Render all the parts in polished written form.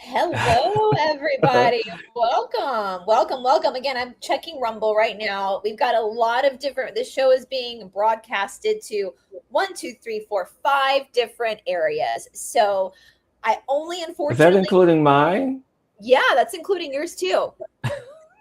Hello, everybody. Welcome. Again, I'm checking Rumble right now. We've got a lot of different, this show is being broadcasted to 5 different areas. So I only, Is that including mine? Yeah, that's including yours too.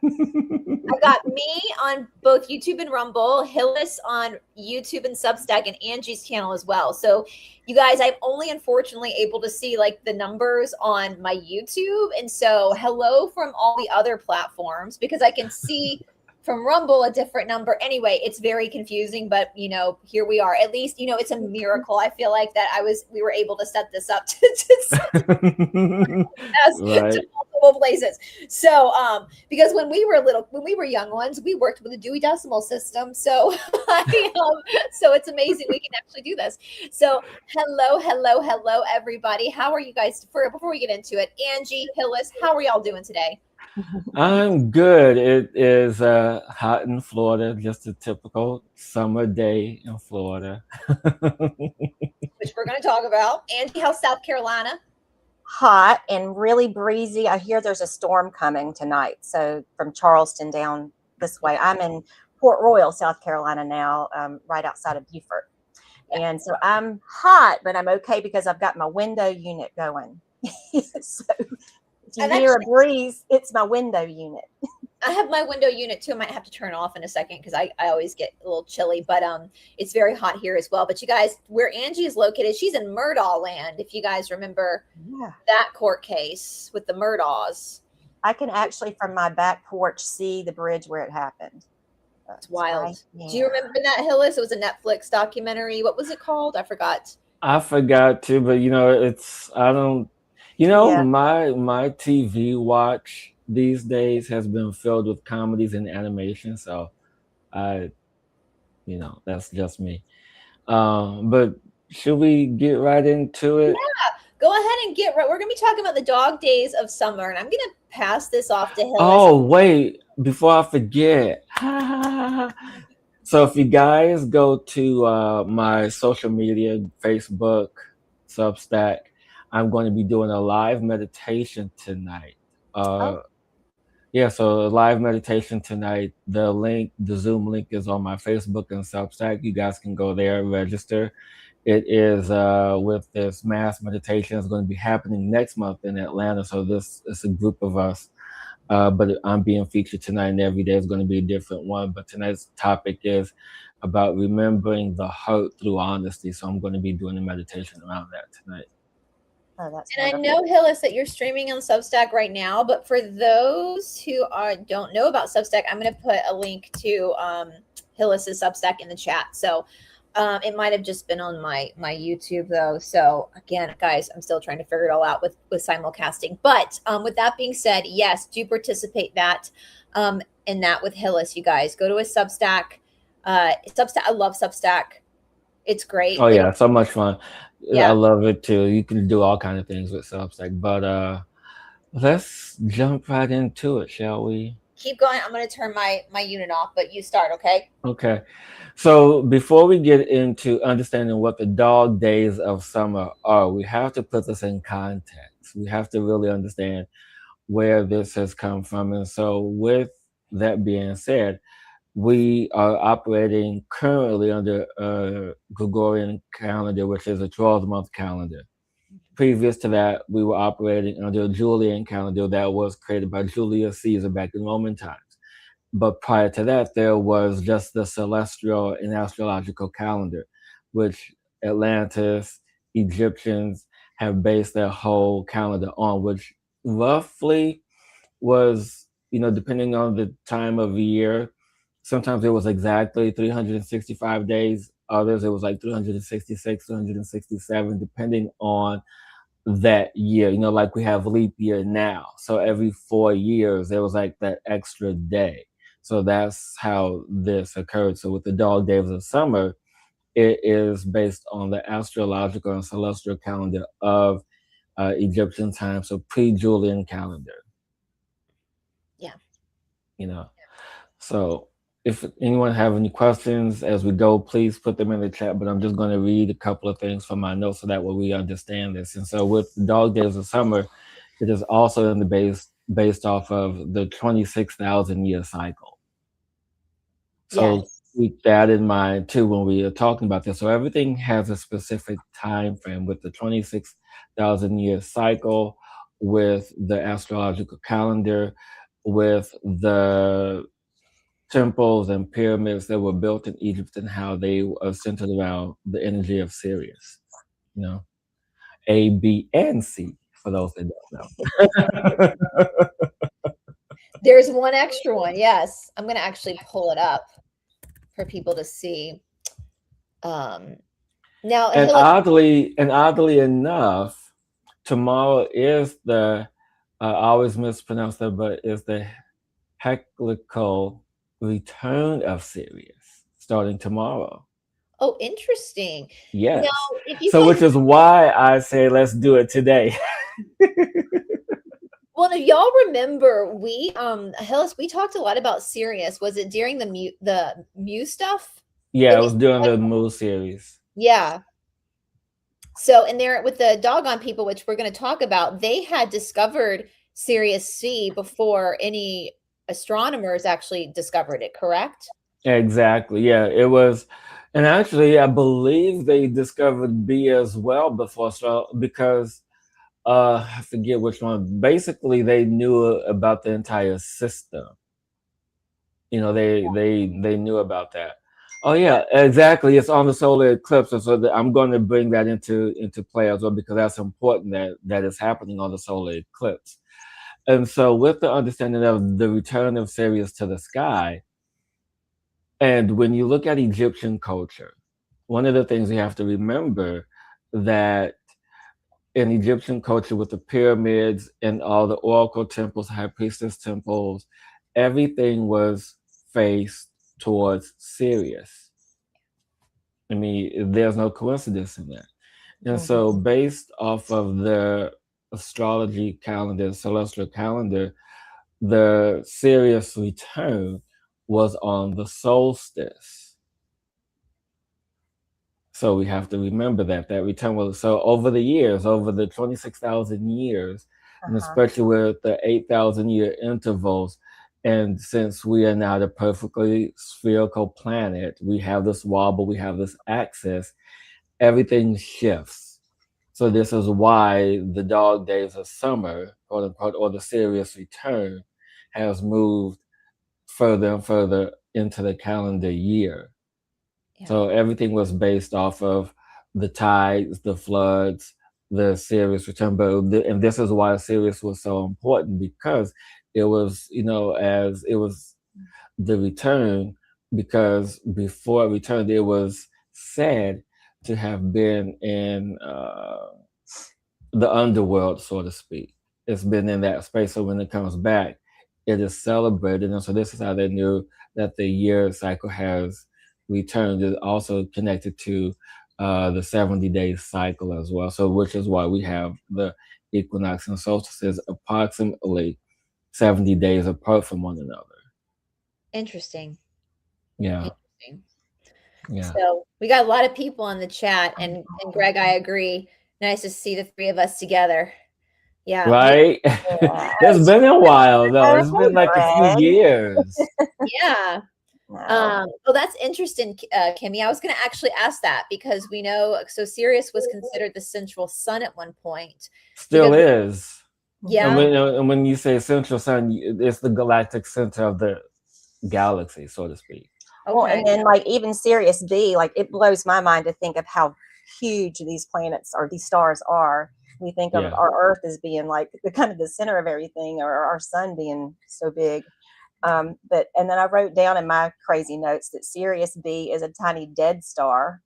I got me on both YouTube and Rumble, Hillis on YouTube and Substack, and Angie's channel as well. So, you guys, I'm only unfortunately able to see like the numbers on my YouTube. And so, hello from all the other platforms because I can see from Rumble a different number. Anyway, it's very confusing, but here we are. At least, it's a miracle. I feel like that we were able to set this up to multiple places. So, because when we were young ones, we worked with a Dewey Decimal System. So, so it's amazing we can actually do this. So, hello, everybody. How are you guys? Before we get into it, Angie, Hillis, how are y'all doing today? I'm good. It is hot in Florida, just a typical summer day in Florida. Which we're going to talk about. Angie, how's South Carolina? Hot and really breezy. I hear there's a storm coming tonight. So from Charleston down this way. I'm in Port Royal, South Carolina now, right outside of Beaufort. And so I'm hot, but I'm okay because I've got my window unit going. So if you hear a breeze, it's my window unit. I have my window unit too. I might have to turn off in a second because I always get a little chilly, but it's very hot here as well. But you guys, where Angie is located, she's in Murdaugh land. If you guys remember that court case with the Murdaughs. I can actually from my back porch see the bridge where it happened. It's wild. Do you remember that, Hillis? It was a Netflix documentary. What was it called? I forgot. I forgot too, but my TV watch these days has been filled with comedies and animation, so that's just me. But should we get right into it? Yeah, go ahead and get right. We're going to be talking about the dog days of summer, and I'm going to pass this off to Hillis. Oh, wait, before I forget. So if you guys go to my social media, Facebook, Substack, I'm going to be doing a live meditation tonight. So a live meditation tonight. The Zoom link is on my Facebook and Substack. You guys can go there, register. It is with this mass meditation. It's going to be happening next month in Atlanta. So this is a group of us. But I'm being featured tonight, and every day is going to be a different one. But tonight's topic is about remembering the hurt through honesty. So I'm going to be doing a meditation around that tonight. And I know, Hillis, that you're streaming on Substack right now, but for those who don't know about Substack, I'm going to put a link to Hillis's Substack in the chat. So it might have just been on my YouTube though. So again, guys, I'm still trying to figure it all out with simulcasting. But with that being said, yes, do participate in that with Hillis. You guys go to his Substack. Substack. I love Substack. It's great. Oh yeah, so much fun. Yeah. I love it too. You can do all kinds of things with Substack. But let's jump right into it, shall we? Keep going. I'm going to turn my unit off, but you start, okay? Okay. So before we get into understanding what the dog days of summer are, we have to put this in context. We have to really understand where this has come from. And so with that being said, we are operating currently under a Gregorian calendar, which is a 12-month calendar. Previous to that, we were operating under a Julian calendar that was created by Julius Caesar back in Roman times. But prior to that, there was just the celestial and astrological calendar, which Atlantis, Egyptians have based their whole calendar on, which roughly was, depending on the time of year, sometimes it was exactly 365 days. Others, it was like 366, 367, depending on that year. Like we have leap year now. So every 4 years, there was like that extra day. So that's how this occurred. So with the dog days of summer, it is based on the astrological and celestial calendar of Egyptian time, so pre-Julian calendar. Yeah. So if anyone have any questions as we go, please put them in the chat. But I'm just going to read a couple of things from my notes so that way we understand this. And so with Dog Days of Summer, it is also in the based off of the 26,000 year cycle. So keep that in mind too when we are talking about this. So everything has a specific time frame with the 26,000 year cycle, with the astrological calendar, with the temples and pyramids that were built in Egypt and how they are centered around the energy of Sirius. A, B, and C for those that don't know. There's one extra one. Yes. I'm going to actually pull it up for people to see. Now, and oddly enough, tomorrow is the I always mispronounce that, but it's the heclical return of Sirius starting tomorrow. Oh, interesting. Yes. So which is why I say let's do it today. Well, if y'all remember, Hillis, we talked a lot about Sirius. Was it during the Mu stuff? Yeah, it was during the Mu series. Yeah. So, and there with the doggone people, which we're going to talk about, they had discovered Sirius C before any astronomers actually discovered it, correct? Exactly. Yeah, it was. And actually, I believe they discovered B as well before, so because I forget which one. Basically, they knew about the entire system. They knew about that. Oh yeah, exactly. It's on the solar eclipse, and so I'm going to bring that into play as well because that's important that is happening on the solar eclipse. And so, with the understanding of the return of Sirius to the sky, and when you look at Egyptian culture, one of the things you have to remember that in Egyptian culture with the pyramids and all the oracle temples, high priestess temples, everything was faced towards Sirius. I mean, there's no coincidence in that. And so based off of the astrology calendar, celestial calendar, the Sirius return was on the solstice. So we have to remember that return was, so over the years, over the 26,000 years, and especially with the 8,000 year intervals, and since we are now the perfectly spherical planet, we have this wobble, we have this axis, everything shifts. So this is why the dog days of summer, quote unquote, or the Sirius return has moved further and further into the calendar year. Yeah. So everything was based off of the tides, the floods, the Sirius return. And this is why Sirius was so important, because it was, as it was the return, because before it returned, it was said to have been in the underworld, so to speak. It's been in that space. So when it comes back, it is celebrated. And so this is how they knew that the year cycle has returned. Is also connected to the 70-day cycle as well. So which is why we have the equinox and solstices approximately 70 days apart from one another. Interesting. Yeah. Interesting. Yeah. So we got a lot of people on the chat, and Greg, I agree. Nice to see the three of us together. Yeah. Right? Yeah. It's been a while though. It's been like a few years. Yeah. Well, that's interesting, Kimmy. I was going to actually ask that because we know, so Sirius was considered the central sun at one point. Still is. Yeah. And when you say central sun, it's the galactic center of the galaxy, so to speak. Okay. Well, and then like even Sirius B, like it blows my mind to think of how huge these planets or these stars are. We think of our Earth as being like the kind of the center of everything, or our sun being so big. And then I wrote down in my crazy notes that Sirius B is a tiny dead star.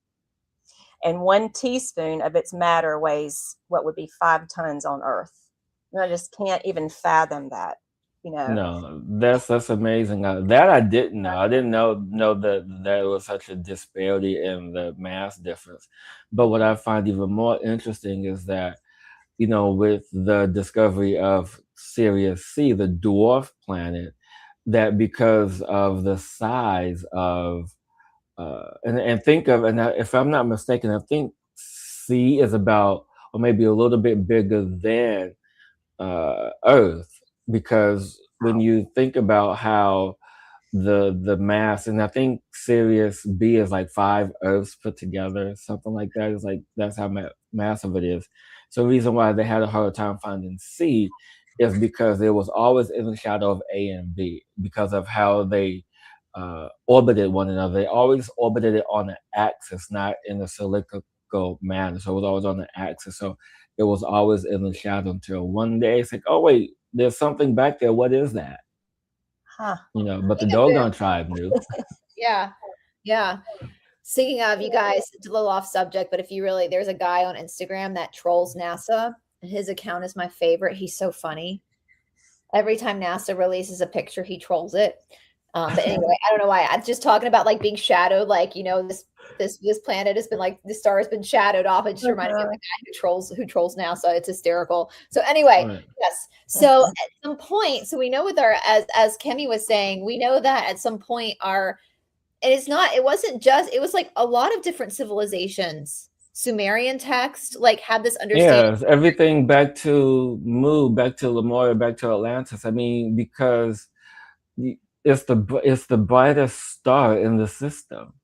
and 1 teaspoon of its matter weighs what would be 5 tons on Earth. And I just can't even fathom that, you know. No, that's amazing. That I didn't know. I didn't know that there was such a disparity in the mass difference. But what I find even more interesting is that, you know, with the discovery of Sirius C, the dwarf planet, that because of the size of and think of, and if I'm not mistaken, I think C is about, or maybe a little bit bigger than Earth, because when you think about how the mass, and I think Sirius B is like 5 Earths put together, something like that. It's like that's how massive it is. So the reason why they had a hard time finding C is because it was always in the shadow of A and B because of how they orbited one another. They always orbited it on an axis, not in a cylindrical manner. So it was always on the axis. So it was always in the shadow until one day it's like, oh wait, there's something back there. What is that? Huh. You know, but the doggone tribe knew. Yeah. Yeah. Speaking of, you guys, it's a little off subject, but if you really, there's a guy on Instagram that trolls NASA, and his account is my favorite. He's so funny. Every time NASA releases a picture, he trolls it. But anyway, I don't know why. I'm just talking about like being shadowed, like, you know, this planet has been like, the star has been shadowed off. It just reminded me of the guy who trolls NASA. It's hysterical. So anyway, Right. yes. So at some point, so we know with our, as Kemi was saying, we know that at some point and it wasn't just, it was like a lot of different civilizations, Sumerian text, like had this understanding. Yes, everything back to Mu, back to Lemuria, back to Atlantis. I mean, because it's the brightest star in the system.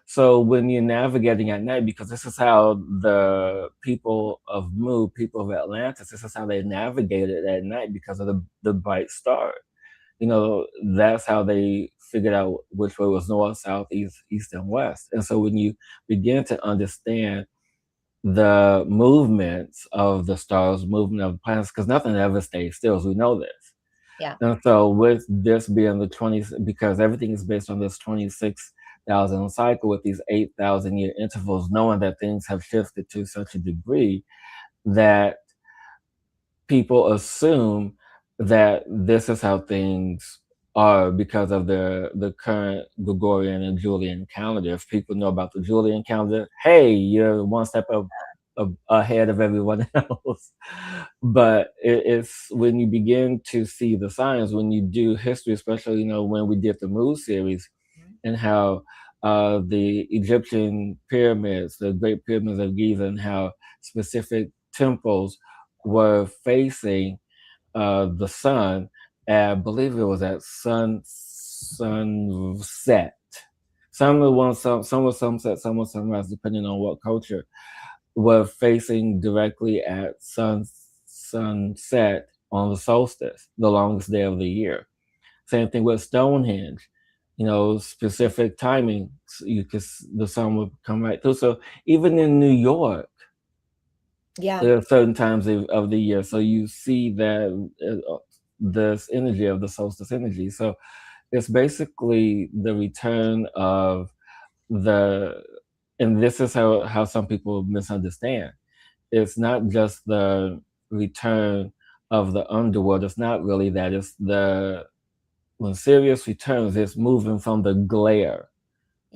So when you're navigating at night, because this is how the people of Mu, people of Atlantis, this is how they navigated at night because of the bright star. You know, that's how they figured out which way was north, south, east, and west. And so when you begin to understand the movements of the stars, movement of the planets, because nothing ever stays still, as we know this. Yeah. And so with this being the 20, because everything is based on this 26,000 cycle with these 8,000 year intervals, knowing that things have shifted to such a degree that people assume that this is how things are because of the current Gregorian and Julian calendar. If people know about the Julian calendar, hey, you're one step ahead of everyone else. But it's when you begin to see the signs, when you do history, especially, you know, when we did the Move series, and how the Egyptian pyramids, the Great Pyramids of Giza, and how specific temples were facing the sun. I believe it was at sunset. Some was sunset, some was sunrise, depending on what culture, were facing directly at sunset on the solstice, the longest day of the year. Same thing with Stonehenge. You know, specific timing, the sun would come right through. So even in New York, Yeah. there are certain times of the year. So you see that this energy of the solstice energy. So it's basically the return of and this is how some people misunderstand. It's not just the return of the underworld. It's not really that. It's when Sirius returns, it's moving from the glare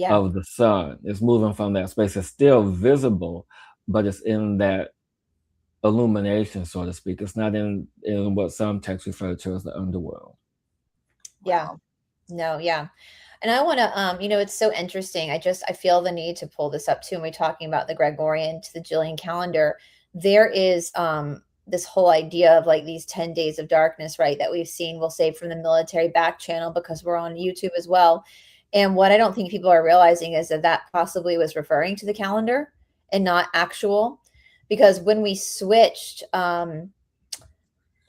of the sun. It's moving from that space. It's still visible, but it's in that illumination, so to speak. It's not in what some texts refer to as the underworld. Yeah. Wow. No, yeah. And I want to, you know, it's so interesting. I feel the need to pull this up too. When we're talking about the Gregorian to the Julian calendar, there is this whole idea of like these 10 days of darkness, right? That we've seen, we'll say from the military back channel because we're on YouTube as well. And what I don't think people are realizing is that possibly was referring to the calendar and not actual, because when we switched, from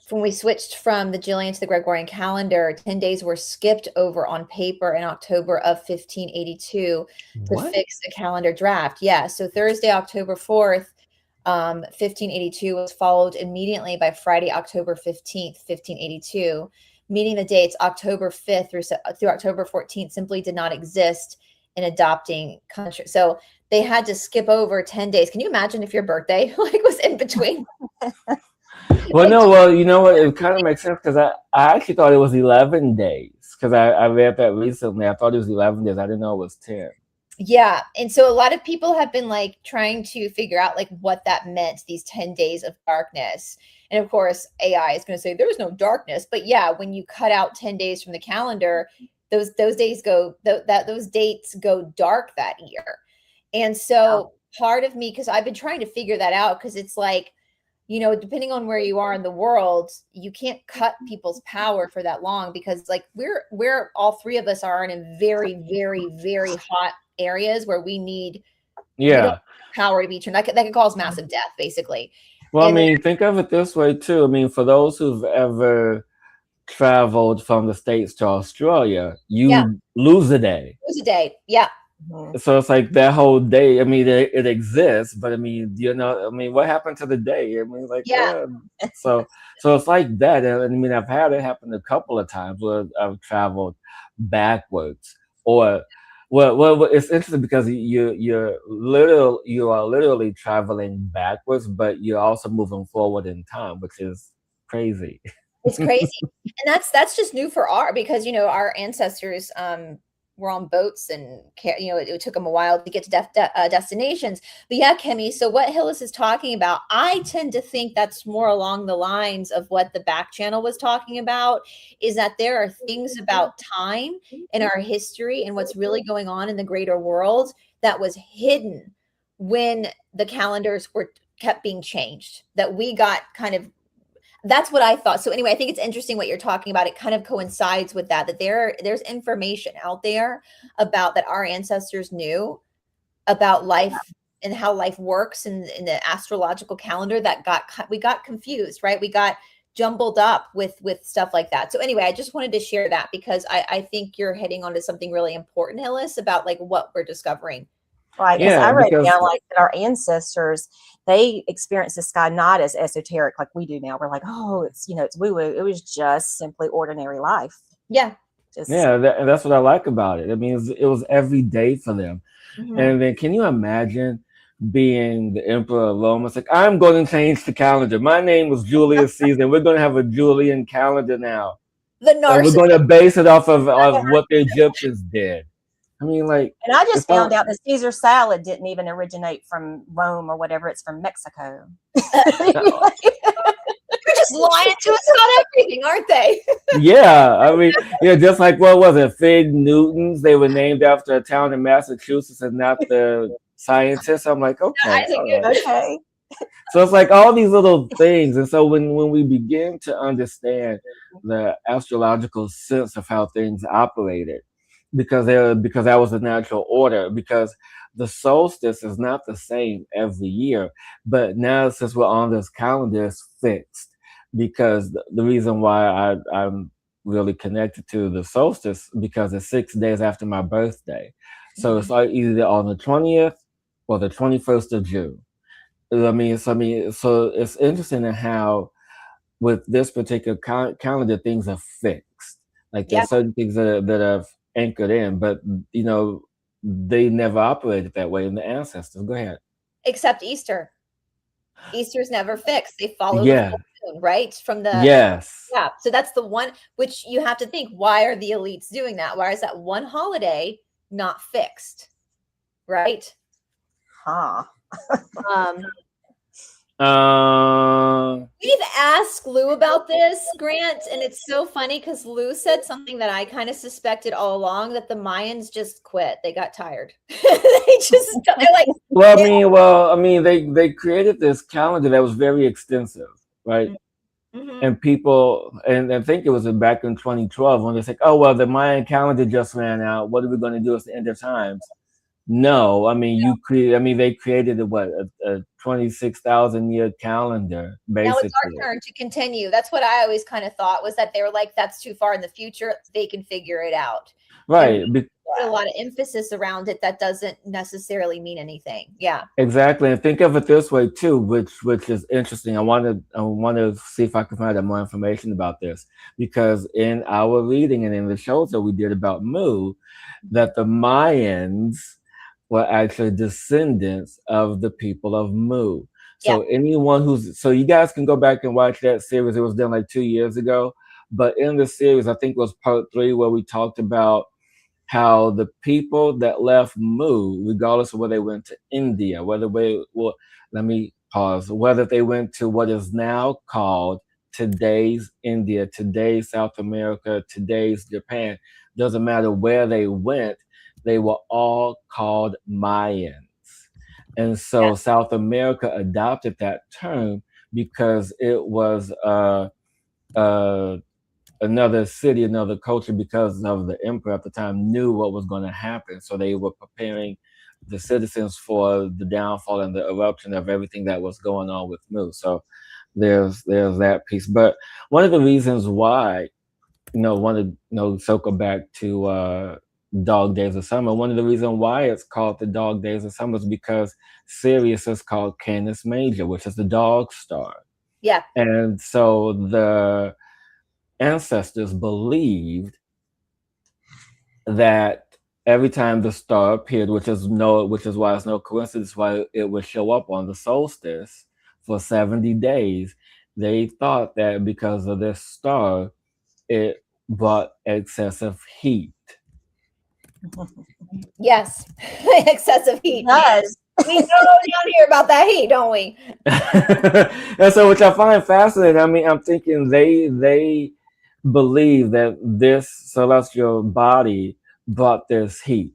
the Julian to the Gregorian calendar, 10 days were skipped over on paper in October of 1582 to fix the calendar draft. Yeah. So Thursday, October 4th, 1582 was followed immediately by Friday, October 15th, 1582, meaning the dates October 5th through October 14th simply did not exist in adopting country. So they had to skip over 10 days. Can you imagine if your birthday like was in between? Well, no, well, you know what? It kind of makes sense because I actually thought it was 11 days because I read that recently. I thought it was 11 days. I didn't know it was 10. Yeah. And so a lot of people have been like trying to figure out like what that meant, these 10 days of darkness. And of course, AI is going to say there's no darkness. But yeah, when you cut out 10 days from the calendar, those days go, those dates go dark that year. And so part of me, because I've been trying to figure that out, because it's like, you know, depending on where you are in the world, you can't cut people's power for that long, because like we're all three of us are in very, very, very hot areas where we need power to be turned. That could cause massive death, basically. Well, I mean, think of it this way too. I mean, for those who've ever traveled from the States to Australia, you lose a day. Lose a day, yeah. So it's like that whole day. I mean, it exists, but I mean, you know, I mean, what happened to the day? I mean, like, so it's like that. And I mean, I've had it happen a couple of times where I've traveled backwards, or well, it's interesting because you are literally traveling backwards, but you're also moving forward in time, which is crazy. It's crazy, and that's just new for because you know our ancestors were on boats, and you know it took them a while to get to destinations. But yeah, Kimmy, so what Hillis is talking about, I tend to think that's more along the lines of what the back channel was talking about, is that there are things about time in our history and what's really going on in the greater world that was hidden when the calendars kept being changed, that we got kind of. That's what I thought. So anyway, I think it's interesting what you're talking about. It kind of coincides with that there's information out there about that our ancestors knew about life and how life works in the astrological calendar that we got confused, right? We got jumbled up with stuff like that. So anyway, I just wanted to share that because I think you're hitting onto something really important, Hillis, about like what we're discovering. Right. Yeah, I read down like that our ancestors, they experienced the sky not as esoteric like we do now. We're like, oh, it's, you know, it's woo woo. It was just simply ordinary life. Yeah. And that's what I like about it. I mean, it was every day for them. Mm-hmm. And then can you imagine being the emperor of Rome? It's like, I'm going to change the calendar. My name was Julius Caesar. We're going to have a Julian calendar now. And we're going to base it off of what the Egyptians did. I mean, like, and I just found out that Caesar salad didn't even originate from Rome or whatever. It's from Mexico. They're just lying to us about everything, aren't they? Yeah, I mean, just like what was it? Fig Newtons. They were named after a town in Massachusetts and not the scientists. I'm like, okay. Okay. So it's like all these little things. And so when we begin to understand the astrological sense of how things operated, because that was the natural order, because the solstice is not the same every year, but now since we're on this calendar, it's fixed, because the reason why I'm really connected to the solstice, because it's 6 days after my birthday. So it's like either on the 20th or the 21st of June. So it's interesting in how with this particular calendar, things are fixed. Like there's certain things that are anchored in, but you know they never operated that way in the ancestors. Go ahead. Except Easter. Easter's never fixed. They follow the full moon, right? From the so that's the one which you have to think, why are the elites doing that? Why is that one holiday not fixed? Right? We've asked Lou about this, Grant, and it's so funny because Lou said something that I kind of suspected all along, that the Mayans just quit. They got tired. They're like, well, I mean, they created this calendar that was very extensive, right? Mm-hmm. And people, and I think it was back in 2012 when they said, oh, well, the Mayan calendar just ran out. What are we going to do at the end of times? No, I mean, they created a 26,000 year calendar, basically. Now it's our turn to continue. That's what I always kind of thought, was that they were like, that's too far in the future. They can figure it out. Right. Put a lot of emphasis around it. That doesn't necessarily mean anything. Yeah. Exactly. And think of it this way too, which is interesting. I want to see if I can find out more information about this, because in our reading and in the shows that we did about Mu, that the Mayans were actually descendants of the people of Mu. Yeah. So anyone so you guys can go back and watch that series. It was done like 2 years ago. But in the series, I think it was part 3 where we talked about how the people that left Mu, regardless of whether they went to India, let me pause, whether they went to what is now called today's India, today's South America, today's Japan, doesn't matter where they went, they were all called Mayans. And so South America adopted that term because it was another city, another culture, because of the emperor at the time knew what was going to happen. So they were preparing the citizens for the downfall and the eruption of everything that was going on with Mu. So there's that piece. But one of the reasons why, circle back to Dog Days of Summer. One of the reasons why it's called the Dog Days of Summer is because Sirius is called Canis Major, which is the dog star. Yeah. And so the ancestors believed that every time the star appeared, which is why it's no coincidence why it would show up on the solstice for 70 days, they thought that because of this star, it brought excessive heat. Yes, excessive heat. It does. We know down here about that heat, don't we? And so, which I find fascinating. I mean, I'm thinking they believe that this celestial body brought this heat.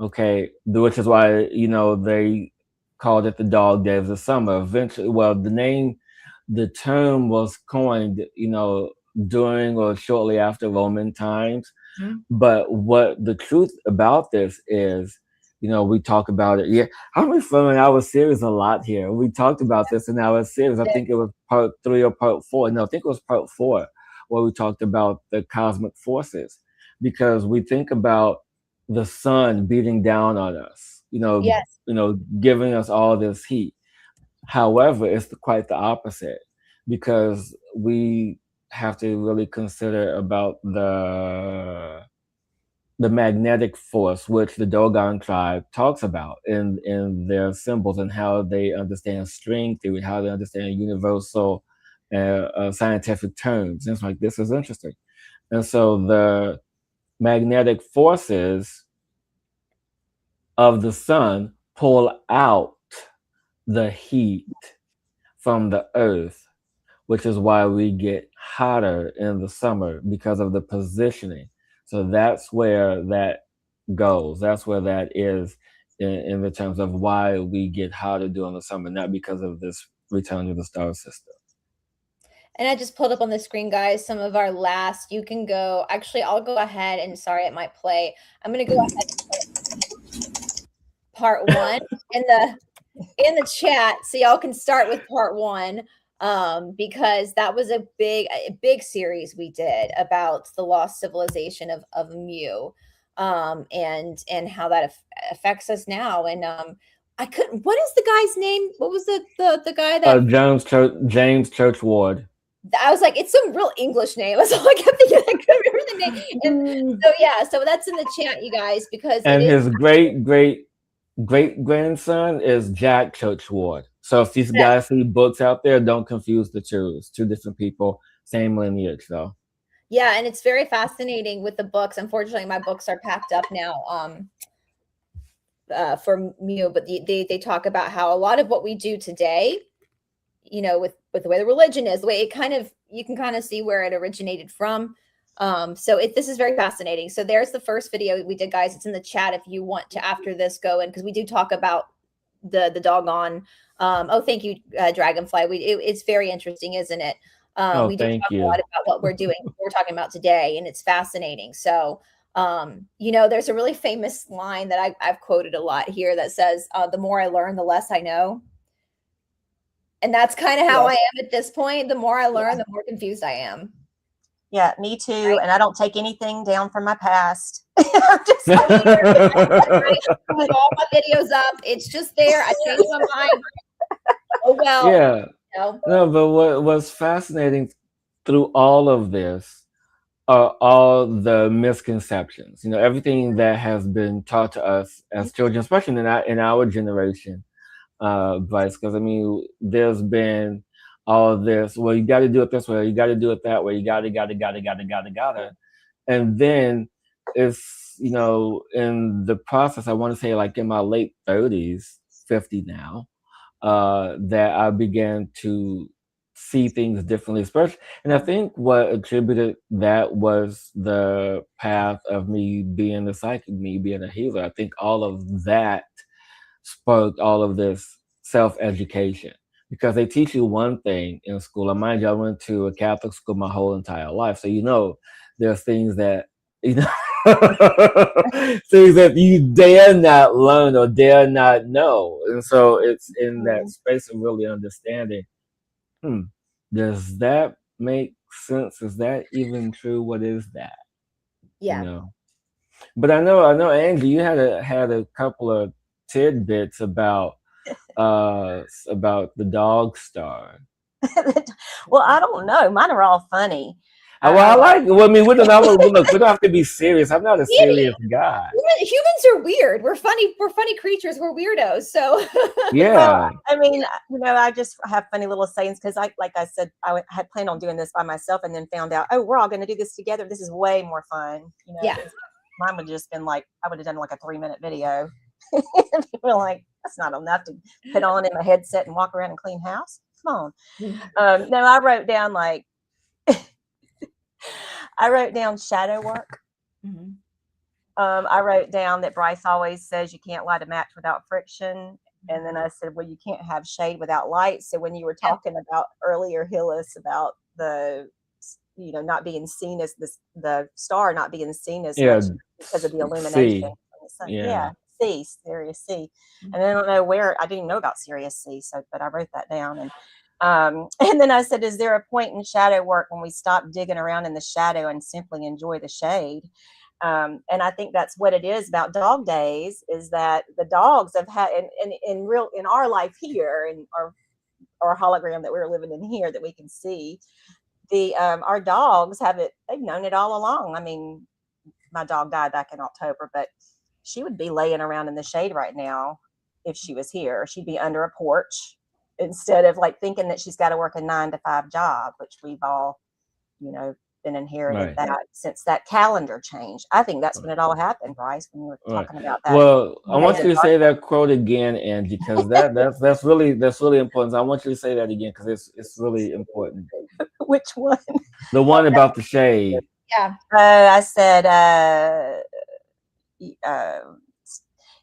Okay, which is why they called it the Dog Days of Summer. Eventually, well, the term was coined, during or shortly after Roman times. Mm-hmm. But what the truth about this is, we talk about it. Yeah, I'm referring our series a lot here. We talked about this in our series. I think it was part 3 or part 4. No, I think it was part 4 where we talked about the cosmic forces, because we think about the sun beating down on us, giving us all this heat. However, it's quite the opposite, because we have to really consider about the magnetic force, which the Dogon tribe talks about in their symbols, and how they understand string theory, how they understand universal scientific terms. And it's like, this is interesting. And so the magnetic forces of the sun pull out the heat from the earth, which is why we get hotter in the summer, because of the positioning. So that's where that goes. That's where that is in the terms of why we get hotter during the summer, not because of this return to the star system. And I just pulled up on the screen, guys, some of our last. You can go. Actually, I'll go ahead and, sorry, it might play. I'm going to go ahead and play part 1 in the chat, so y'all can start with part 1. Because that was a big series we did about the lost civilization of Mu, and how that affects us now. And I couldn't. What is the guy's name? What was the guy that James Church Ward? I was like, it's some real English name. That's all I kept thinking. I couldn't remember the name. And so that's in the chat, you guys, because his great grandson is Jack Church Ward. So if these guys see books out there, don't confuse the two. It's 2 different people, same lineage though. Yeah, and it's very fascinating with the books. Unfortunately, my books are packed up now for Mu, but they talk about how a lot of what we do today, with the way the religion is, the way you can kind of see where it originated from. So this is very fascinating. So there's the first video we did, guys. It's in the chat if you want to, after this, go in, because we do talk about the doggone. Thank you, Dragonfly. It's very interesting, isn't it? We do talk a lot about what we're doing. We're talking about today, and it's fascinating. So, there's a really famous line that I've quoted a lot here that says, "The more I learn, the less I know." And that's kind of how I am at this point. The more I learn, the more confused I am. Yeah, me too. Right. And I don't take anything down from my past. I'm just put all my videos up. It's just there. I changed my mind. Oh well. Yeah. No, but what's fascinating through all of this, are all the misconceptions. Everything that has been taught to us as children, especially in our generation, Brice. Because there's been all this. Well, you got to do it this way. You got to do it that way. You got to. And then it's in the process. I want to say like in my late 30s, 50 now, that I began to see things differently, especially. And I think what attributed that was the path of me being a psychic, me being a healer. I think all of that sparked all of this self-education, because they teach you one thing in school. And mind you, I went to a Catholic school my whole entire life, so there's things that you know things that you dare not learn or dare not know. And so it's in that space of really understanding, hmm, does that make sense? Is that even true? What is that? Yeah. But I know, Angie, you had a couple of tidbits about the dog star. Well, I don't know. Mine are all funny. Well, I like. Well, we don't have to be serious. I'm not a serious guy. Humans are weird. We're funny. We're funny creatures. We're weirdos. So yeah. Well, I just have funny little sayings because, like I said, I had planned on doing this by myself, and then found out, oh, we're all going to do this together. This is way more fun. Yeah. Mine would have just been like, I would have done like a 3-minute video. People are like, that's not enough to put on in my headset and walk around and clean house. Come on. No, I wrote down shadow work. Mm-hmm. I wrote down that Brice always says you can't light a match without friction. And then I said, well, you can't have shade without light. So when you were talking about earlier, Hillis, about the, not being seen as the star not being seen as much because of the illumination. Sirius C. And I don't know where, I didn't know about Sirius C, but I wrote that down. And then I said, is there a point in shadow work when we stop digging around in the shadow and simply enjoy the shade? And I think that's what it is about dog days, is that the dogs have had in our life here, in our hologram that we're living in here that we can see, our dogs they've known it all along. I mean, my dog died back in October, but she would be laying around in the shade right now if she was here. She'd be under a porch instead of like thinking that she's got to work a 9-to-5 job, which we've all, been inherited that since that calendar changed. I think that's when it all happened, Brice, when you were talking about that. Well, I want you to say that quote again, Angie, because that's really important. I want you to say that again because it's really important. Which one? The one about the shade. Yeah. I said,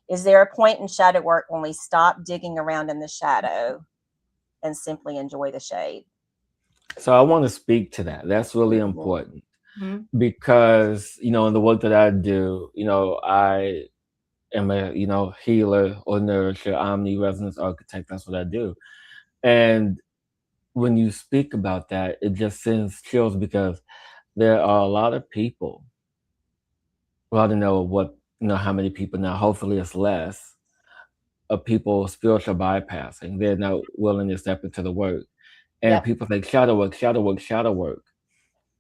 is there a point in shadow work when we stop digging around in the shadow and simply enjoy the shade? So I want to speak to that. That's really important because, in the work that I do, I am a, healer or nourisher, omni-resonance architect. That's what I do. And when you speak about that, it just sends chills because there are a lot of people. Well, I don't know how many people now, hopefully it's less, of people spiritual bypassing. They're not willing to step into the work. And people say shadow work.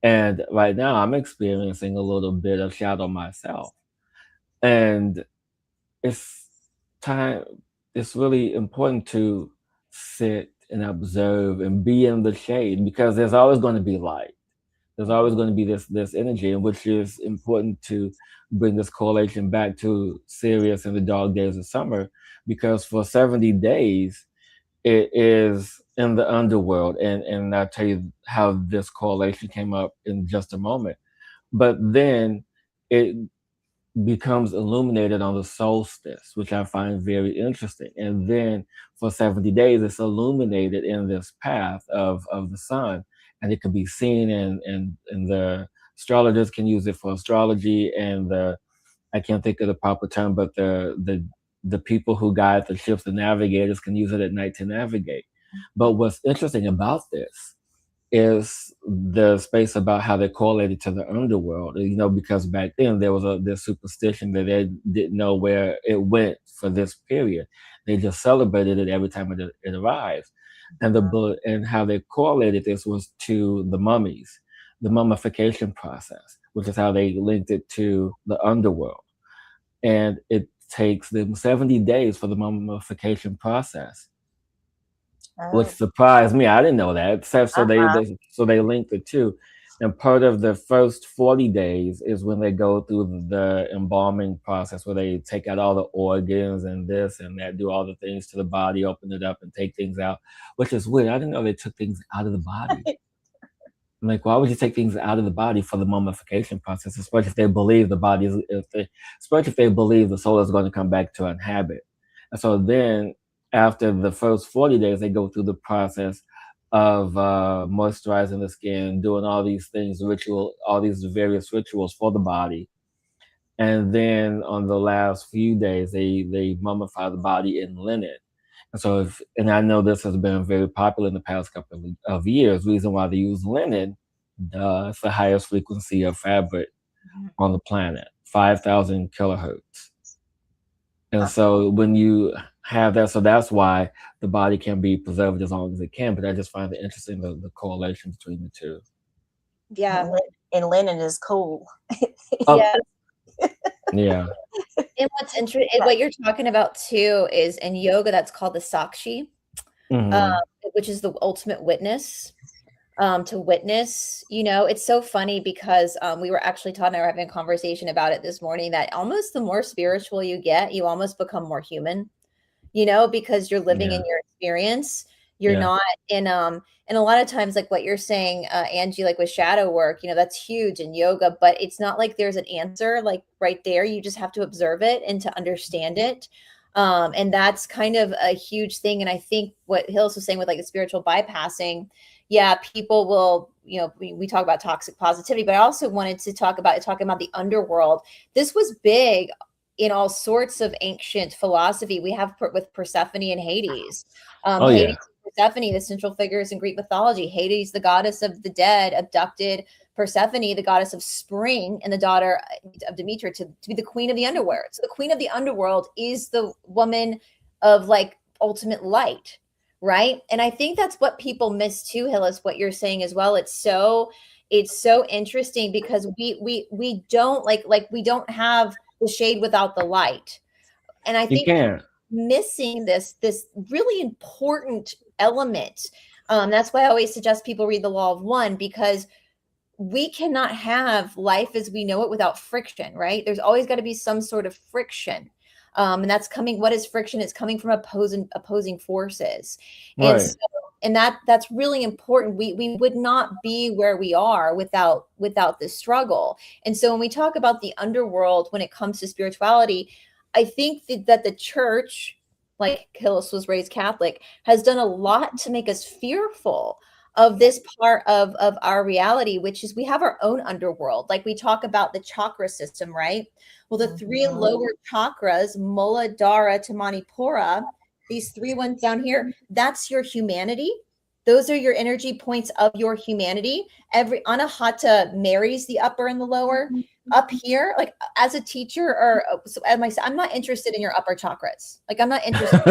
And right now I'm experiencing a little bit of shadow myself. And it's really important to sit and observe and be in the shade, because there's always going to be light. There's always going to be this energy, and which is important to bring this correlation back to Sirius and the dog days of summer, because for 70 days, it is in the underworld, and I'll tell you how this correlation came up in just a moment. But then it becomes illuminated on the solstice, which I find very interesting. And then for 70 days, it's illuminated in this path of the sun, and it can be seen, and the astrologers can use it for astrology, and I can't think of the proper term, but the people who guide the ships, the navigators, can use it at night to navigate. But what's interesting about this is the space about how they correlated to the underworld, because back then there was this superstition that they didn't know where it went for this period. They just celebrated it every time it arrives. And and how they correlated this was to the mummies. the mummification process, which is how they linked it to the underworld. And it takes them 70 days for the mummification process, which Oh, surprised me. I didn't know that. So they linked the two. And part of the first 40 days is when they go through the embalming process, where they take out all the organs and this and that, do all the things to the body, open it up and take things out, which is weird. I didn't know they took things out of the body. I'm like, why would you take things out of the body for the mummification process, especially if they believe the body is, especially if they believe the soul is going to come back to inhabit. And so then after the first 40 days, they go through the process of moisturizing the skin, doing all these things, all these various rituals for the body. And then on the last few days, they mummify the body in linen. And so, and I know this has been very popular in the past couple of years. Reason why they use linen, it's the highest frequency of fabric on the planet, 5,000 kilohertz. And so when you have that, so that's why the body can be preserved as long as it can. But I just find it interesting, the correlation between the two. Yeah. And linen is cool. Yeah. Yeah. And what's interesting, what you're talking about too, is in yoga that's called the sakshi, which is the ultimate witness. To witness, it's so funny because we were actually Todd and I were having a conversation about it this morning, that almost the more spiritual you get, you almost become more human, because you're living in your experience. You're not in and a lot of times, like what you're saying, Angie, like with shadow work, that's huge in yoga, but it's not like there's an answer like right there. You just have to observe it and to understand it. And that's kind of a huge thing. And I think what Hillis was saying with like the spiritual bypassing, people will, we talk about toxic positivity, but I also wanted to talking about the underworld. This was big in all sorts of ancient philosophy. We have with Persephone and Hades. Hades and Persephone, the central figures in Greek mythology. Hades, the goddess of the dead, abducted Persephone, the goddess of spring and the daughter of Demeter, to be the queen of the underworld. So the queen of the underworld is the woman of like ultimate light. Right. And I think that's what people miss too, Hillis, what you're saying as well. It's so interesting because we don't we don't have the shade without the light. And I think missing this really important element. That's why I always suggest people read the Law of One, because we cannot have life as we know it without friction, right? There's always got to be some sort of friction. And that's coming. What is friction? It's coming from opposing forces. Right. And that's really important. We would not be where we are without this struggle. And so when we talk about the underworld, when it comes to spirituality, I think that the church, like Hillis was raised Catholic, has done a lot to make us fearful of this part of our reality, which is we have our own underworld. Like we talk about the chakra system, right? Well, the three lower chakras, Muladhara to Manipura, these three ones down here, that's your humanity. Those are your energy points of your humanity. Every Anahata marries the upper and the lower. Up here, like as a teacher or so I'm not interested in your upper chakras. Like I'm not interested.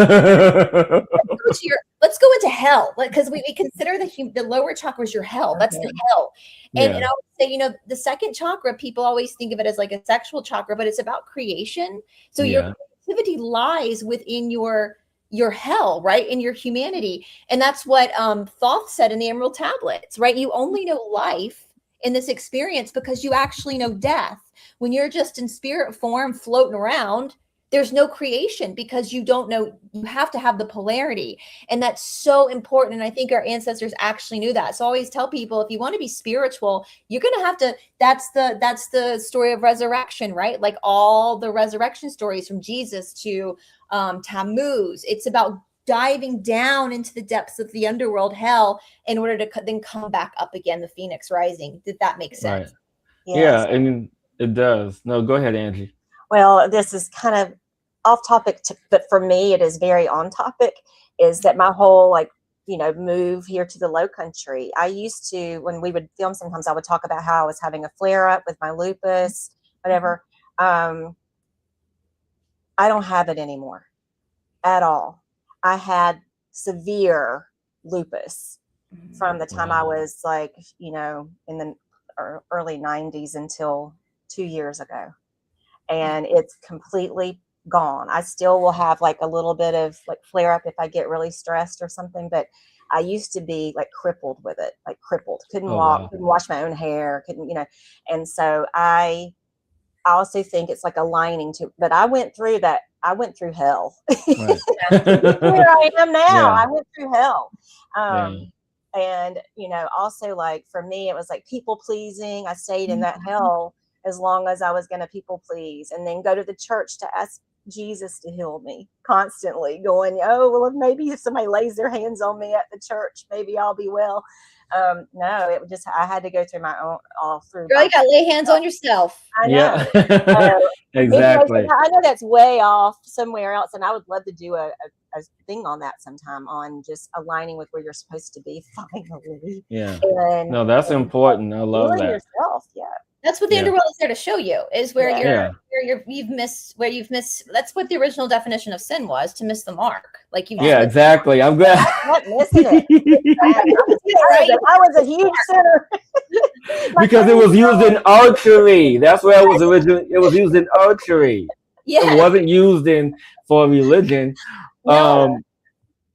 Let's go into hell, because we consider the lower chakra is your hell. That's the hell. And I would say, the second chakra, people always think of it as like a sexual chakra, but it's about creation. So your creativity lies within your hell, right? In your humanity. And that's what Thoth said in the Emerald Tablets, right? You only know life in this experience because you actually know death. When you're just in spirit form floating around, there's no creation because you don't know. You have to have the polarity. And that's so important. And I think our ancestors actually knew that. So I always tell people, if you want to be spiritual, you're going to have to, that's the story of resurrection, right? Like all the resurrection stories from Jesus to Tammuz. It's about diving down into the depths of the underworld, hell, in order to then come back up again, the phoenix rising. Did that make sense? Right. Yes. Yeah, and it does. No, go ahead, Angie. Well, this is kind of off topic, but for me, it is very on topic, is that my whole move here to the Low Country. I used to, when we would film, sometimes I would talk about how I was having a flare up with my lupus, whatever. I don't have it anymore at all. I had severe lupus from the time I was in the early 90s until 2 years ago. And it's completely gone. I still will have like a little bit of like flare up if I get really stressed or something, but I used to be like crippled with it, like crippled, couldn't walk, wow. couldn't wash my own hair, couldn't, and so I also think it's like a lining to, but I went through that. I went through hell. Right. Where I am now, Yeah. I went through hell. Yeah. And, also like for me, it was like people pleasing. I stayed in that hell as long as I was going to people please, and then go to the church to ask Jesus to heal me, constantly going, oh, well, maybe if somebody lays their hands on me at the church, maybe I'll be well. No, it was just, I had to go through my own, all through. Girl, you got to lay hands on yourself. I know. Yeah. Exactly. I know that's way off somewhere else, and I would love to do a thing on that sometime, on just aligning with where you're supposed to be finally. Yeah. And, No, that's important. I love that. Yourself. Yeah. That's what the underworld is there to show you, is where you've missed. That's what the original definition of sin was, to miss the mark. Like you. Yeah, exactly. I'm glad. Not missing it. I was a huge sinner. Because it was used in archery. That's where it was originally. It was used in archery. Yeah. It wasn't used for religion. No.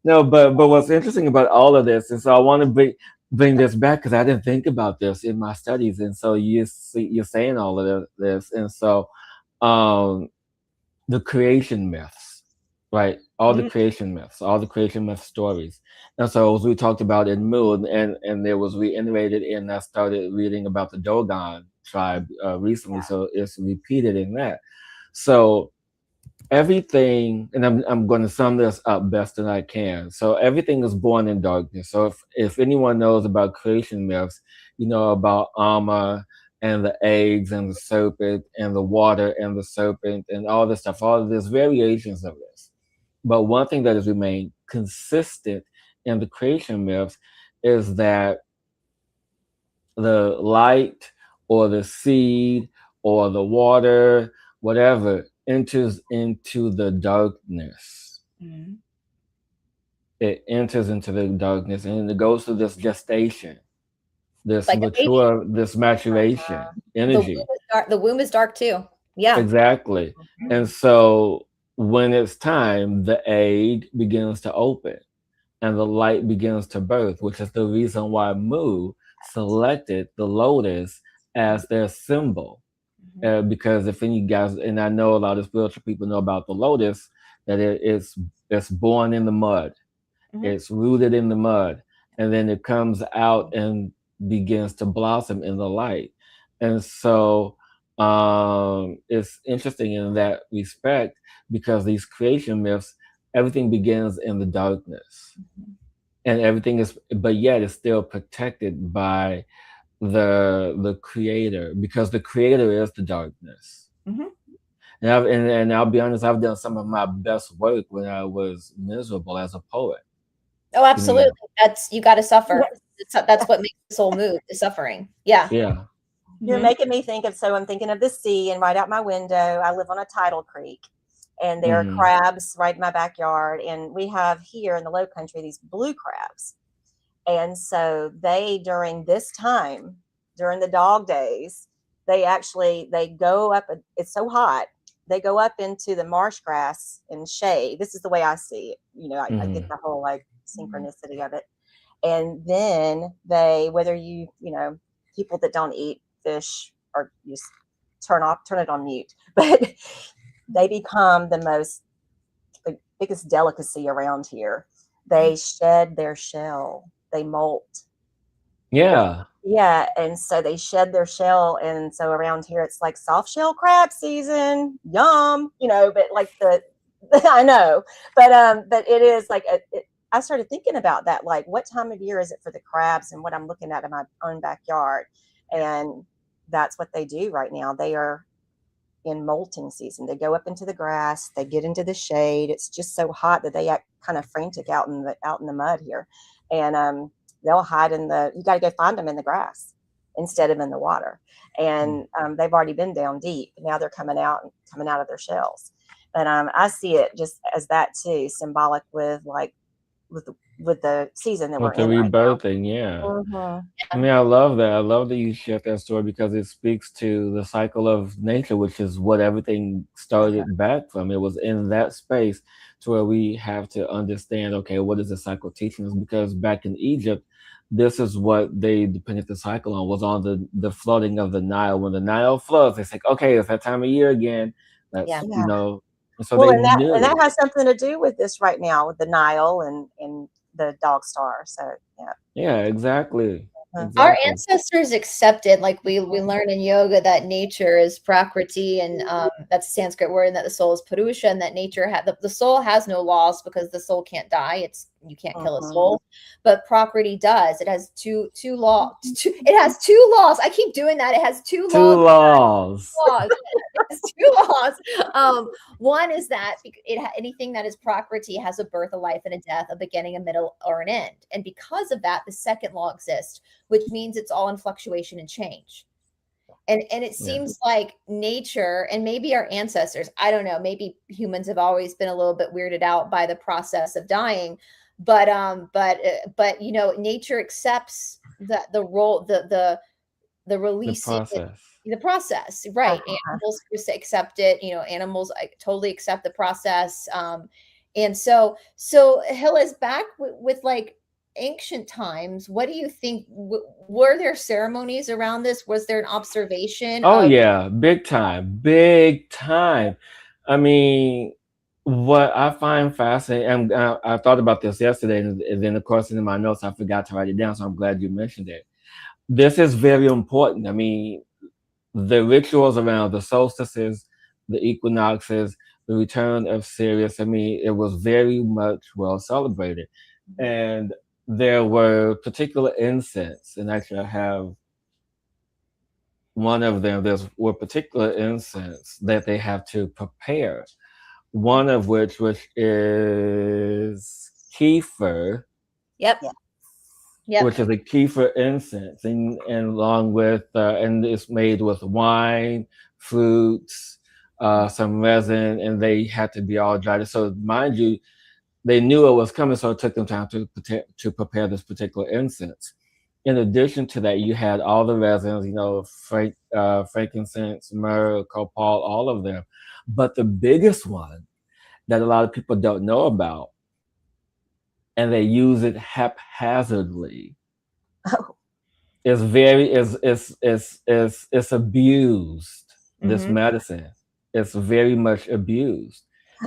No, but what's interesting about all of this, and so I want to bring this back because I didn't think about this in my studies, and so you're saying all of this, and so the creation myths, right? All the creation myths, all the creation myth stories, and so as we talked about in Moon, and there was reiterated, and I started reading about the Dogon tribe recently, so it's repeated in that. So everything, and I'm going to sum this up best that I can. So everything is born in darkness. So if anyone knows about creation myths, you know about Amma and the eggs and the serpent and the water and the serpent and all this stuff. All of these variations of this. But one thing that has remained consistent in the creation myths is that the light or the seed or the water, whatever, enters into the darkness. Mm-hmm. It enters into the darkness, and it goes through this gestation, this like this maturation energy. The womb is dark too. Yeah, exactly. Mm-hmm. And so when it's time, the egg begins to open and the light begins to birth, which is the reason why Mu selected the lotus as their symbol. Because if any guys, and I know a lot of spiritual people know about the lotus, that it's born in the mud. Mm-hmm. It's rooted in the mud, and then it comes out and begins to blossom in the light. And so it's interesting in that respect, because these creation myths, everything begins in the darkness. Mm-hmm. And everything is, but yet it's still protected by the creator, because the creator is the darkness. Mm-hmm. And I'll be honest, I've done some of my best work when I was miserable as a poet. Oh, absolutely. That's, you got to suffer. That's what makes the soul move, the suffering. Yeah. Yeah. You're making me think of, so I'm thinking of the sea, and right out my window, I live on a tidal creek, and there are crabs right in my backyard. And we have here in the Low Country these blue crabs. And so they, during this time, during the dog days, they go up, it's so hot, they go up into the marsh grass and shade. This is the way I see it. I get the whole like synchronicity of it. And then they, whether people that don't eat fish, or you turn it on mute, but they become the biggest delicacy around here. They shed their shell. They molt. Yeah. Yeah. And so they shed their shell. And so around here, it's like soft shell crab season. Yum. But like I know, but it is like, I started thinking about that. Like, what time of year is it for the crabs, and what I'm looking at in my own backyard. And that's what they do right now. They are in molting season. They go up into the grass, they get into the shade. It's just so hot that they act kind of frantic out in the mud here. And they'll hide you got to go find them in the grass instead of in the water. And they've already been down deep. Now they're coming out of their shells. But I see it just as that too, symbolic with with the season that we're With the in right now. rebirthing, yeah. Mhm. I mean, I love that. I love that you shared that story because it speaks to the cycle of nature, which is what everything started back from. It was in that space to where we have to understand, okay, what is the cycle teaching us? Because back in Egypt, this is what they depended the cycle on, was on the flooding of the Nile. When the Nile floods, they say, okay, it's that time of year again. Yeah. That's, Yeah. and so Well, they and that knew. has something to do with this right now with the Nile and the dog star. So yeah. Yeah, exactly. Mhm. Our Exactly. ancestors accepted, like we learn in yoga, that nature is prakriti, and that's a Sanskrit word, and that the soul is purusha, and that nature the soul has no laws because the soul can't die. You can't kill a soul, but prakriti does. It has two laws. It has two laws. I keep doing that. It has two Two laws. laws. It has two laws. One is that anything that is prakriti has a birth, a life, and a death, a beginning, a middle, or an end. And because of that, the second law exists, which means it's all in fluctuation and change. And it Yeah. seems like nature, and maybe our ancestors, I don't know, maybe humans have always been a little bit weirded out by the process of dying, but nature accepts the role, the The releasing, process. the process, right? Uh-huh. Animals accept it. Animals totally accept the process. And so Hillis, back with like ancient times, what do you think? Were there ceremonies around this? Was there an observation Oh of? yeah, big time, big time. I mean, what I find fascinating, and I thought about this yesterday, and then of course in my notes I forgot to write it down, so I'm glad you mentioned it. This is very important. I mean, the rituals around the solstices, the equinoxes, the return of Sirius. I mean, it was very much well celebrated, and there were particular incense, and actually I have one of them. There's were particular incense that they have to prepare. One of which is kefir, Yep. Yeah. Yep. which is a kefir incense, and along with and it's made with wine, fruits, some resin, and they had to be all dried. So mind you, they knew it was coming, so it took them time to prepare this particular incense. In addition to that, you had all the resins, frankincense, myrrh, copal, all of them. But the biggest one that a lot of people don't know about, and they use it haphazardly, Oh. is very is abused. This Mm-hmm. medicine is very much abused,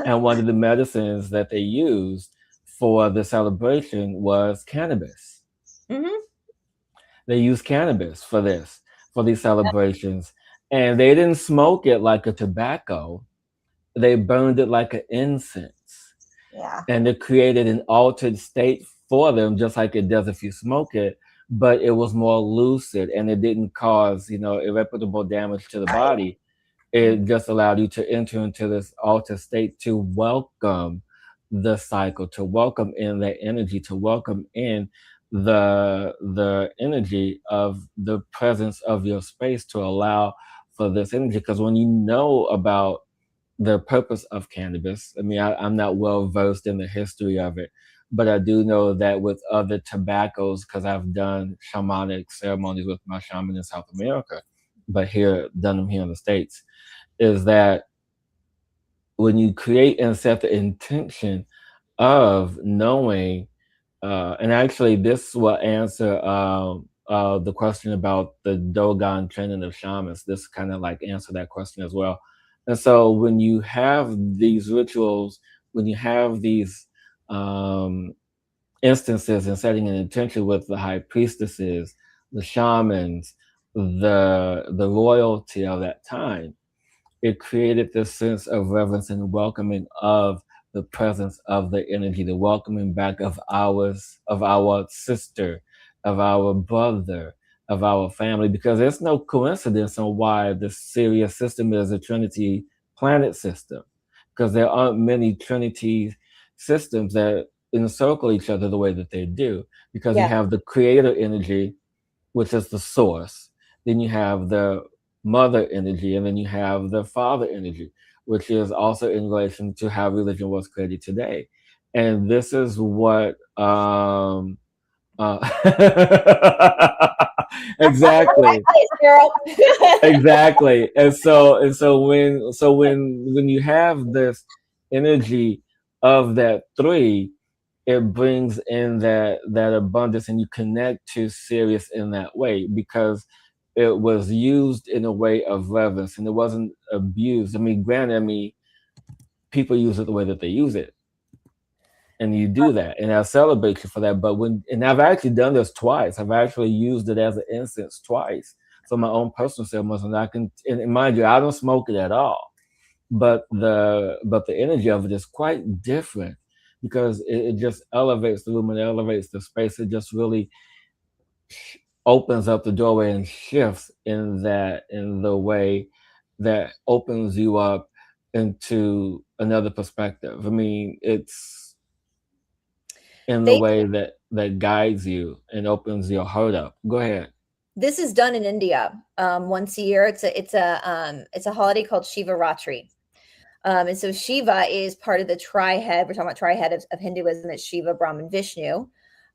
and one of the medicines that they used for the celebration was cannabis. Mm-hmm. They used cannabis for this, for these celebrations, and they didn't smoke it like a tobacco. They burned it like an incense, Yeah. and it created an altered state for them, just like it does if you smoke it. But it was more lucid, and it didn't cause irreparable damage to the body. It just allowed you to enter into this altered state to welcome the cycle, to welcome in that energy, to welcome in the energy of the presence of your space, to allow for this energy. Because when you know about the purpose of cannabis, I mean, I'm not well versed in the history of it, but I do know that with other tobaccos, because I've done shamanic ceremonies with my shaman in South America, but done them here in the States, is that when you create and set the intention of knowing, and actually this will answer the question about the Dogon training of shamans. This kind of like answer that question as well. And so when you have these rituals, when you have these um, instances and setting an intention with the high priestesses, the shamans, the royalty of that time, it created this sense of reverence and welcoming of the presence of the energy, the welcoming back of our sister, of our brother, of our family, because there's no coincidence on why the Sirius system is a Trinity planet system, because there aren't many Trinity systems that encircle each other the way that they do, because you Yeah. have the creator energy, which is the source. Then you have the mother energy, and then you have the father energy, which is also in relation to how religion was created today. And this is what exactly. Girl. Exactly. And so when you have this energy of that three, it brings in that abundance, and you connect to Sirius in that way because it was used in a way of reverence and it wasn't abused. I mean, granted, I mean, people use it the way that they use it, and you do that, and I celebrate you for that. But and I've actually done this twice. I've actually used it as an incense twice for my own personal ceremonies, and and mind you, I don't smoke it at all, but the energy of it is quite different because it just elevates the room and elevates the space. It just really opens up the doorway and shifts in the way that opens you up into another perspective. I mean, it's in the way that guides you and opens your heart up. Go ahead. This is done in India once a year. It's a holiday called Shiva Ratri. And so Shiva is part of the trihead. We're talking about trihead of Hinduism. It's Shiva, Brahman, Vishnu.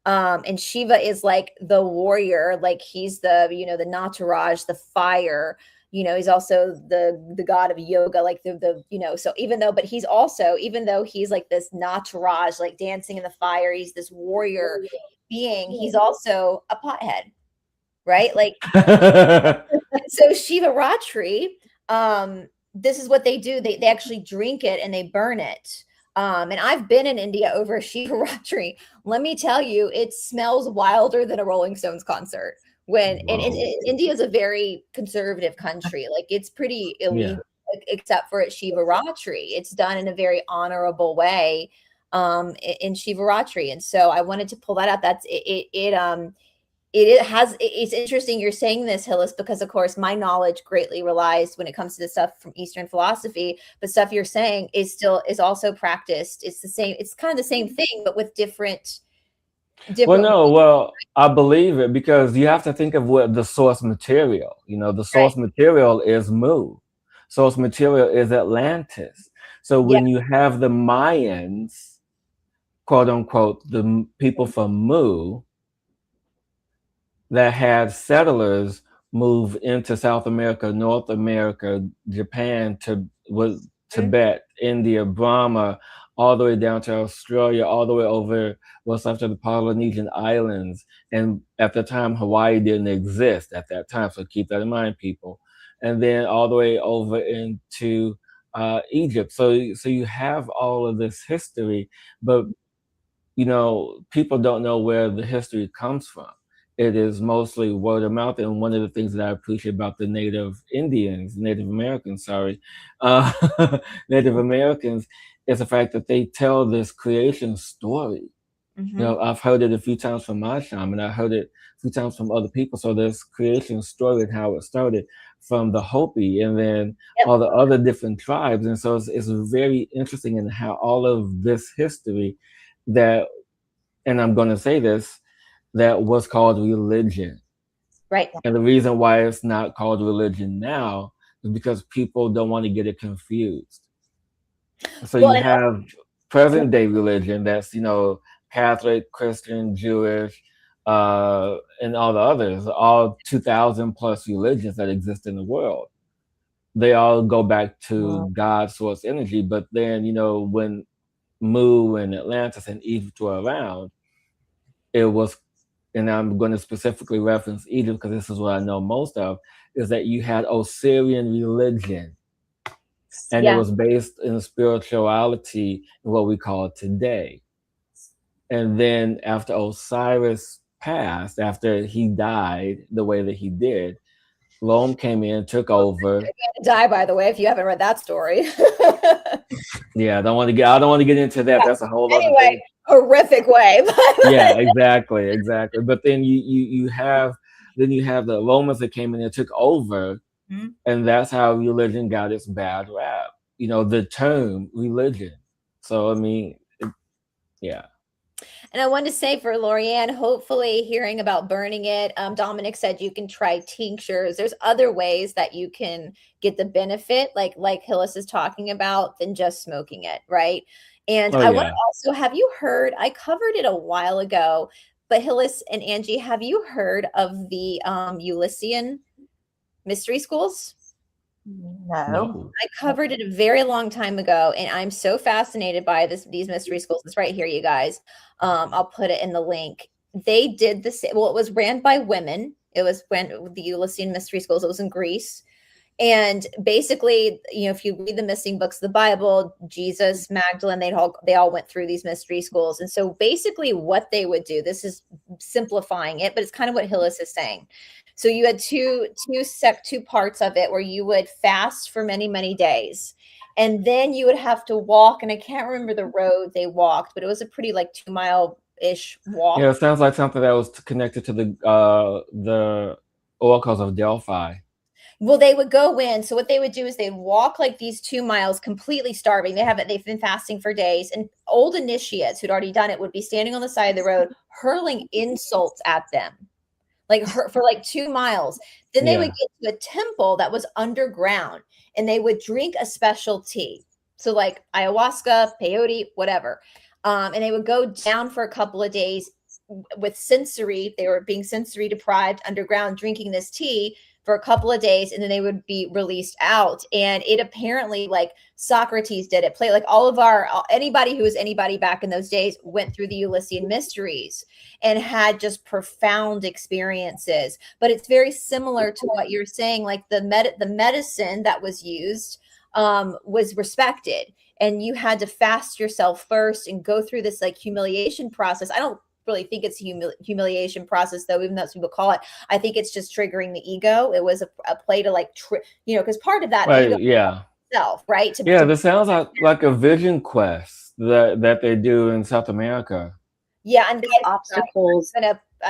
And Shiva is like the warrior, like he's the, the Nataraj, the fire, he's also the god of yoga, like so but he's also, even though he's like this Nataraj, like dancing in the fire, he's this warrior being, he's also a pothead, right? Like, so Shiva Ratri, this is what they do. They actually drink it and they burn it. And I've been in India over Shiva Ratri. Let me tell you, it smells wilder than a Rolling Stones concert. And India is a very conservative country. Like it's pretty illegal, except for at Shiva Ratri. It's done in a very honorable way in Shiva Ratri. And so I wanted to pull that out. That's it's interesting you're saying this, Hillis, because of course my knowledge greatly relies when it comes to the stuff from Eastern philosophy, but stuff you're saying is also practiced. It's the same, it's kind of the same thing, but with different well, I believe it because you have to think of what the source material, the source material is Mu. Source material is Atlantis. So when you have the Mayans, quote unquote, the people from Mu, that had settlers move into South America, North America, Japan, Tibet, India, Brahma, all the way down to Australia, all the way over what's left of the Polynesian Islands. And at the time, Hawaii didn't exist at that time, so keep that in mind, people. And then all the way over into Egypt. So you have all of this history, but people don't know where the history comes from. It is mostly word of mouth. And one of the things that I appreciate about the Native Americans, Native Americans, is the fact that they tell this creation story. I've heard it a few times from my shaman. I heard it a few times from other people. So this creation story and how it started from the Hopi and then all the other different tribes. And so it's very interesting in how all of this history that, and I'm going to say this, that was called religion. Right. And the reason why it's not called religion now is because people don't want to get it confused. So you have present day religion that's, Catholic, Christian, Jewish, and all the others, all 2,000 plus religions that exist in the world. They all go back to God's source energy. But then, when Mu and Atlantis and Egypt were around, it was, and I'm going to specifically reference Egypt because this is what I know most of, is that you had Osirian religion. And it was based in spirituality, what we call it today. And then after Osiris passed, after he died the way that he did, Rome came in, took over. Die, by the way, if you haven't read that story. Yeah, I don't want to get into that. That's a whole other thing. Horrific way. Yeah, exactly. But then you have the Romans that came in and took over, and that's how religion got its bad rap. The term religion. So I mean, yeah. And I wanted to say for Lorianne, hopefully hearing about burning it, Dominic said you can try tinctures. There's other ways that you can get the benefit, like Hillis is talking about, than just smoking it, right? And Oh I want to yeah. also, have you heard, I covered it a while ago, but Hillis and Angie, have you heard of the Ulyssian mystery schools? No. No. I covered it a very long time ago, and I'm so fascinated by these mystery schools. It's right here, you guys. I'll put it in the link. They did this. Well, it was ran by women. It was when the Ulyssian mystery schools. It was in Greece. And basically, if you read the missing books of the Bible, Jesus, Magdalene, they all went through these mystery schools. And so basically what they would do, this is simplifying it, but it's kind of what Hillis is saying. So you had two parts of it where you would fast for many, many days. And then you would have to walk, and I can't remember the road they walked, but it was a pretty like 2-mile-ish walk. Yeah, it sounds like something that was connected to the oracles of Delphi. Well, they would go in. So what they would do is they'd walk like these 2 miles completely starving. They've been fasting for days. And old initiates who'd already done it would be standing on the side of the road, hurling insults at them, like for like 2 miles. Then they would get to a temple that was underground, and they would drink a special tea. So like ayahuasca, peyote, whatever. And they would go down for a couple of days with sensory. They were being sensory deprived underground, drinking this tea for a couple of days, and then they would be released out. And it apparently, like Socrates did it, play like anybody who was anybody back in those days went through the Ulyssian mysteries and had just profound experiences. But it's very similar to what you're saying, like the medicine that was used was respected, and you had to fast yourself first and go through this like humiliation process. I don't really think it's a humiliation process, though, even though people call it. I think it's just triggering the ego. It was a play to like because part of that ego itself, right? This sounds like a vision quest that they do in South America. Yeah, and obstacles.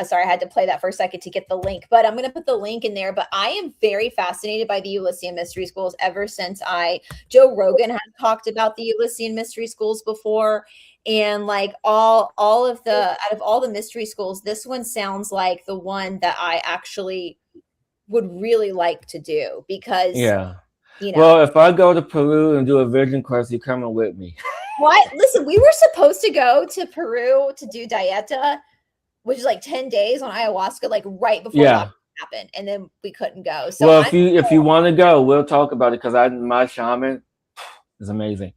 Sorry, I had to play that for a second to get the link, but I'm going to put the link in there. But I am very fascinated by the Ulyssian mystery schools ever since Joe Rogan has talked about the Ulyssian mystery schools before. And like out of all the mystery schools, this one sounds like the one that I actually would really like to do, because well, if I go to Peru and do a vision quest, you coming with me? What? Listen, we were supposed to go to Peru to do dieta, which is like 10 days on ayahuasca, like right before that happened, and then we couldn't go. So well, if you want to go, we'll talk about it, because my shaman is amazing.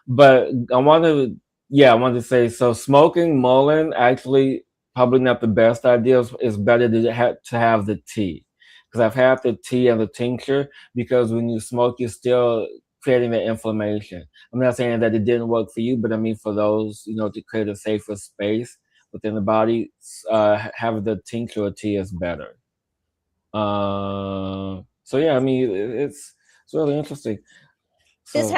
But I wanted to say, so smoking mullein actually probably not the best idea. It's better to have the tea, because I've had the tea and the tincture, because when you smoke, you're still creating the inflammation. I'm not saying that it didn't work for you, but I mean for those, to create a safer space within the body, have the tincture or tea is better. So yeah, I mean it's really interesting. So, this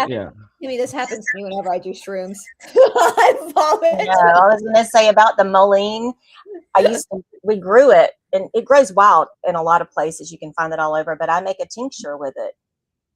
happens to me whenever I do shrooms. I vomit. Yeah, I was going to say about the mullein. We grew it, and it grows wild in a lot of places. You can find it all over, but I make a tincture with it,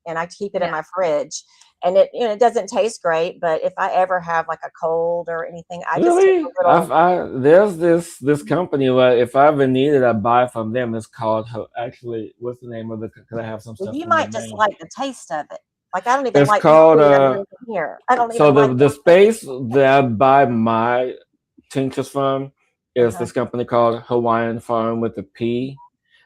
and I keep it in my fridge. And it doesn't taste great, but if I ever have like a cold or anything, I just take a little. There's this company where if I ever need it, I buy from them. It's called, actually, what's the name of it? Because I have some stuff. You might just like the taste of it. Like I don't even it's like called here. I don't even so like the space that I buy my tinctures from is this company called Hawaiian Farm with a P,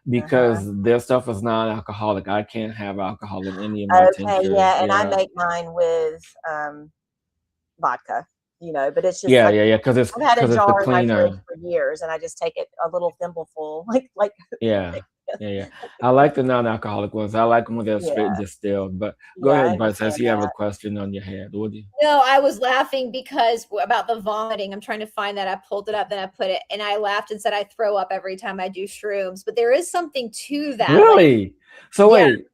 because their stuff is non-alcoholic. I can't have alcohol in any of my tinctures. And I make mine with vodka, but it's just because it's I've had a jar in my cleaner. fridge for years, and I just take it a little thimbleful, like I like the non-alcoholic ones. I like them when they're straight distilled. But go ahead, Brice, since you have a question on your head, would you? No, I was laughing because about the vomiting. I'm trying to find that. I pulled it up, then I put it, and I laughed and said I throw up every time I do shrooms. But there is something to that. Really? So wait.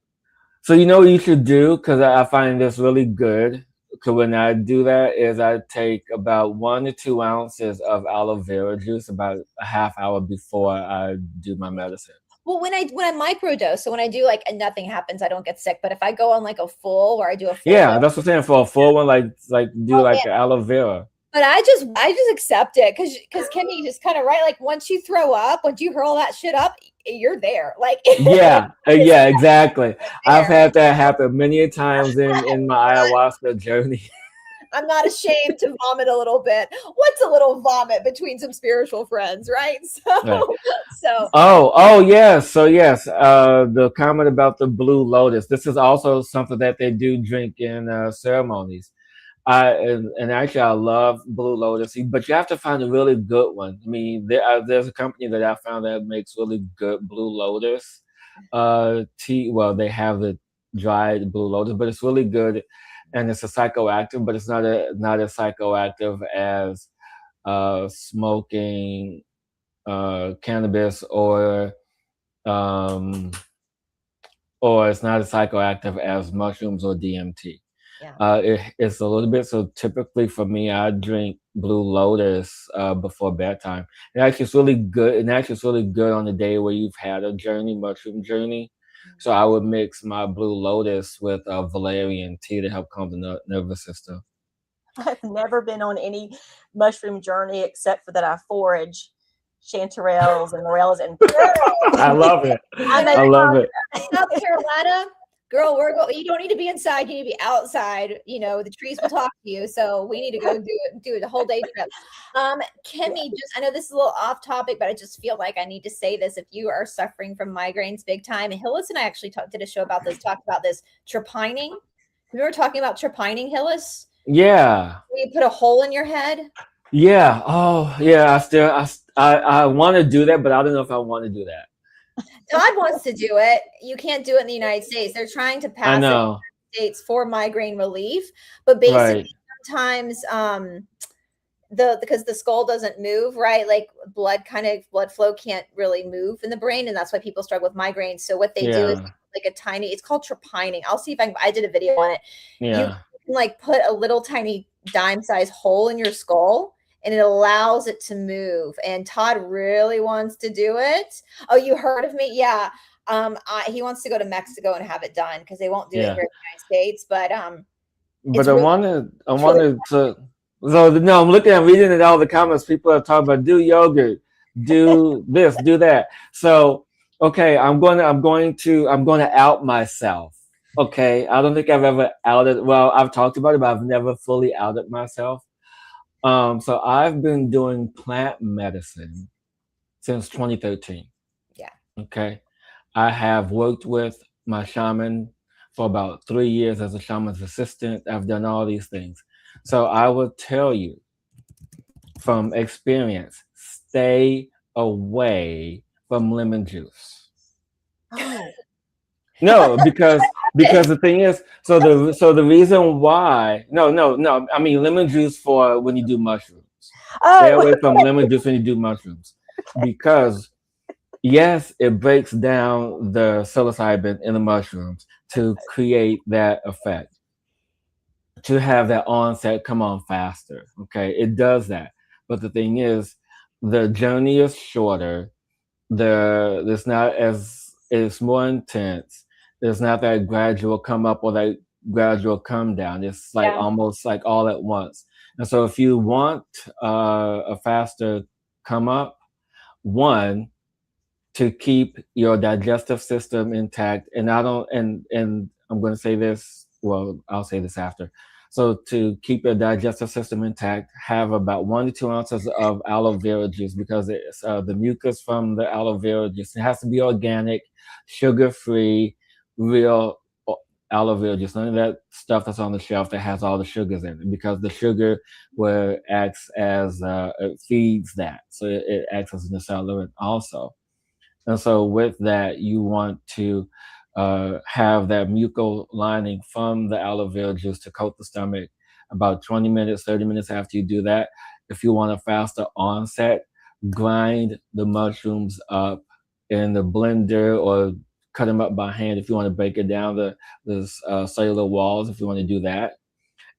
So you know what you should do? Because I find this really good. Because when I do that, is I take about 1 to 2 ounces of aloe vera juice about a half hour before I do my medicine. Well, when I microdose, so when I do like, and nothing happens, I don't get sick. But if I go on like a full, where I do a full, that's what I'm saying, for a full one, like do aloe vera. But I just accept it, because Kimmy just kind of like once you throw up, once you hurl that shit up, you're there. Like exactly. I've had that happen many times in my ayahuasca journey. I'm not ashamed to vomit a little bit. What's a little vomit between some spiritual friends, right? Right. So Oh, yes. So yes, the comment about the blue lotus. This is also something that they do drink in ceremonies. And actually, I love blue lotus, but you have to find a really good one. I mean, there's a company that I found that makes really good blue lotus tea. Well, they have the dried blue lotus, but it's really good, and it's a psychoactive, but it's not as psychoactive as smoking cannabis um, or it's not as psychoactive as mushrooms or DMT. yeah. It's a little bit. So typically for me, I drink Blue Lotus before bedtime. And actually, it's really good. And actually, it's really good on the day where you've had a mushroom journey. So I would mix my Blue Lotus with valerian tea to help calm the nervous system. I've never been on any mushroom journey except for that I forage chanterelles and morels and I love it. I love it. South Carolina, girl, you don't need to be inside, you need to be outside. The trees will talk to you. So we need to go do it a whole day trip. Kimmy, I know this is a little off topic, but I just feel like I need to say this. If you are suffering from migraines big time, Hillis and I actually did a show about this, talked about this trepining. We were talking about trepining, Hillis. Yeah. You put a hole in your head. Yeah. Oh, yeah. I want to do that, but I don't know if I want to do that. Todd wants to do it. You can't do it in the United States. They're trying to pass it in the United States for migraine relief, but basically sometimes because the skull doesn't move, right? Like blood flow can't really move in the brain, and that's why people struggle with migraines. So what they do is like it's called trepining. I'll see if I did a video on it. Yeah. You can put a little tiny dime-sized hole in your skull, and it allows it to move. And Todd really wants to do it. Oh, you heard of me? Yeah. He wants to go to Mexico and have it done because they won't do it here in the United States. But I wanted to. So no, I'm reading at all the comments. People are talking about do yogurt, do this, do that. So okay, I'm going to out myself. Okay, I don't think I've ever outed. Well, I've talked about it, but I've never fully outed myself. So I've been doing plant medicine since 2013. Yeah. Okay. I have worked with my shaman for about 3 years as a shaman's assistant. I've done all these things. So I will tell you from experience, stay away from lemon juice. Oh. No, because the thing is, so the reason why no, I mean lemon juice for when you do mushrooms. Stay away from lemon juice when you do mushrooms. Because yes, it breaks down the psilocybin in the mushrooms to create that effect. To have that onset come on faster. Okay, it does that. But the thing is, the journey is shorter. It's more intense. There's not that gradual come up or that gradual come down. It's almost like all at once. And so if you want a faster come up, one, to keep your digestive system intact, and I'm going to say this, well, I'll say this after. So to keep your digestive system intact, have about 1 to 2 ounces of aloe vera juice, because it's the mucus from the aloe vera juice. It has to be organic, sugar-free, real aloe vera juice. None of that stuff that's on the shelf that has all the sugars in it, because the sugar acts as it feeds that, so it acts as an accelerant also. And so with that, you want to have that mucal lining from the aloe vera juice to coat the stomach about 20 minutes, 30 minutes after you do that. If you want a faster onset, grind the mushrooms up in the blender or cut them up by hand if you want to break it down, the cellular walls, if you want to do that,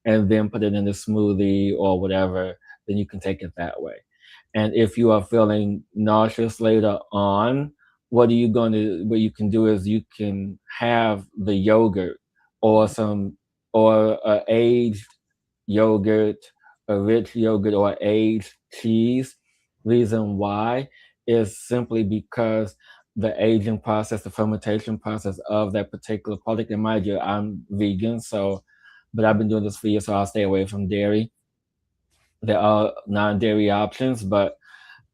and then put it in a smoothie or whatever, then you can take it that way. And if you are feeling nauseous later on, what you can do is you can have the yogurt or aged yogurt, a rich yogurt or aged cheese. Reason why is simply because the aging process, the fermentation process of that particular product. And mind you, I'm vegan, so but I've been doing this for years, so I'll stay away from dairy. There are non-dairy options, but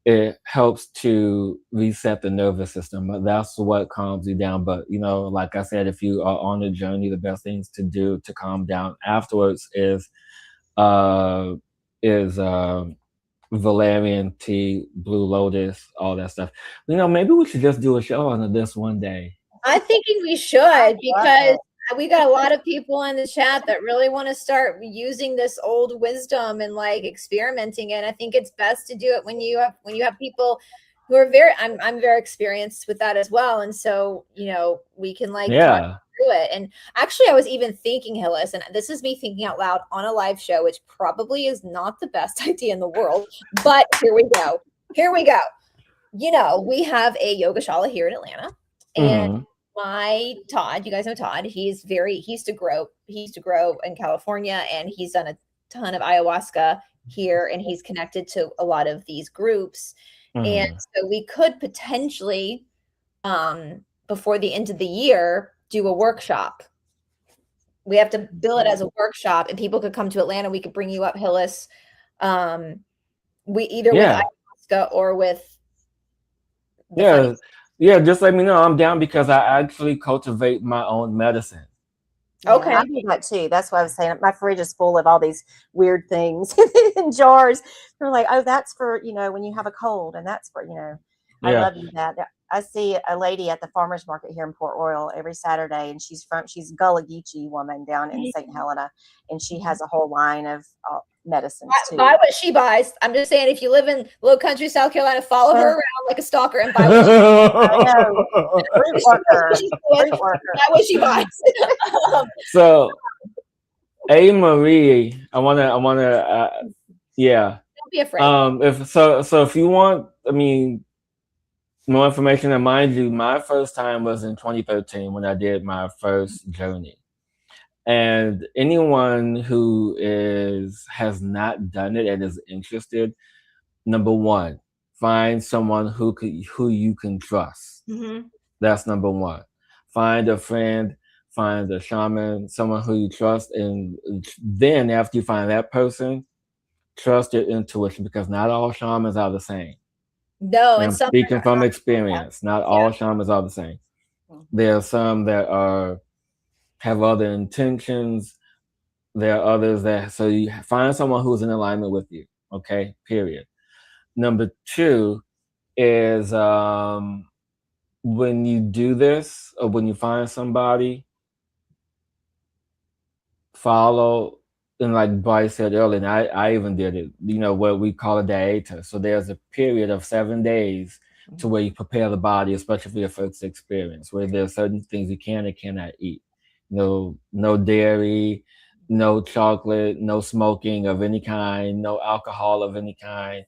it helps to reset the nervous system. That's what calms you down. But like I said, if you are on a journey, the best things to do to calm down afterwards uh is valerian tea, blue lotus, all that stuff. Maybe we should just do a show on this one day. I'm thinking we should, because we got a lot of people in the chat that really want to start using this old wisdom and like experimenting it. I think it's best to do it when you have people who are I'm very experienced with that as well. And so, we can talk through it. And actually I was even thinking, Hillis, and this is me thinking out loud on a live show, which probably is not the best idea in the world, but here we go. We have a yogashala here in Atlanta, and my Todd, you guys know Todd, he used to grow in California, and he's done a ton of ayahuasca here, and he's connected to a lot of these groups. And so we could potentially, before the end of the year, do a workshop. We have to bill it as a workshop, and people could come to Atlanta. We could bring you up, Hillis. We either with ayahuasca or with just let me know. I'm down, because I actually cultivate my own medicine. Okay. I do that too. That's why I was saying my fridge is full of all these weird things in jars. They're like, oh, that's for, when you have a cold, and that's for, I love you that. I see a lady at the farmer's market here in Port Royal every Saturday, and she's a Gullah Geechee woman down in St. Helena, and she has a whole line of medicines too. Buy what she buys. I'm just saying, if you live in Low Country, South Carolina, follow her around like a stalker and buy what she buys. So, A. Marie, I wanna, yeah. Don't be afraid. If you want, more information, and mind you, my first time was in 2013 when I did my first journey. And anyone who has not done it and is interested, number one, find someone who you can trust. That's number one. Find a friend, find a shaman, someone who you trust, and then after you find that person, trust your intuition, because not all shamans are the same. No, and I'm speaking from experience. Not all shamans are the same. There are some that have other intentions. There are others so you find someone who's in alignment with you. Okay, period. Number two is when you do this, or when you find somebody, follow. And like Brice said earlier, and I even did it, what we call a dieta. So there's a period of 7 days to where you prepare the body, especially for your first experience, where there's certain things you can and cannot eat. No dairy, no chocolate, no smoking of any kind, no alcohol of any kind.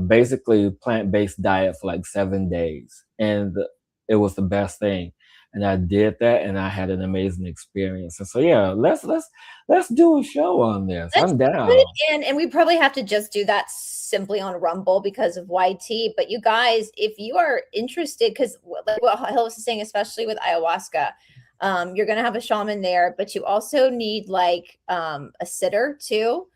Basically plant-based diet for like 7 days. And it was the best thing. And I did that, and I had an amazing experience. And so, let's do a show on this. I'm down. And we probably have to just do that simply on Rumble because of YT. But you guys, if you are interested, because like what Hillis is saying, especially with ayahuasca, you're going to have a shaman there, but you also need like a sitter too.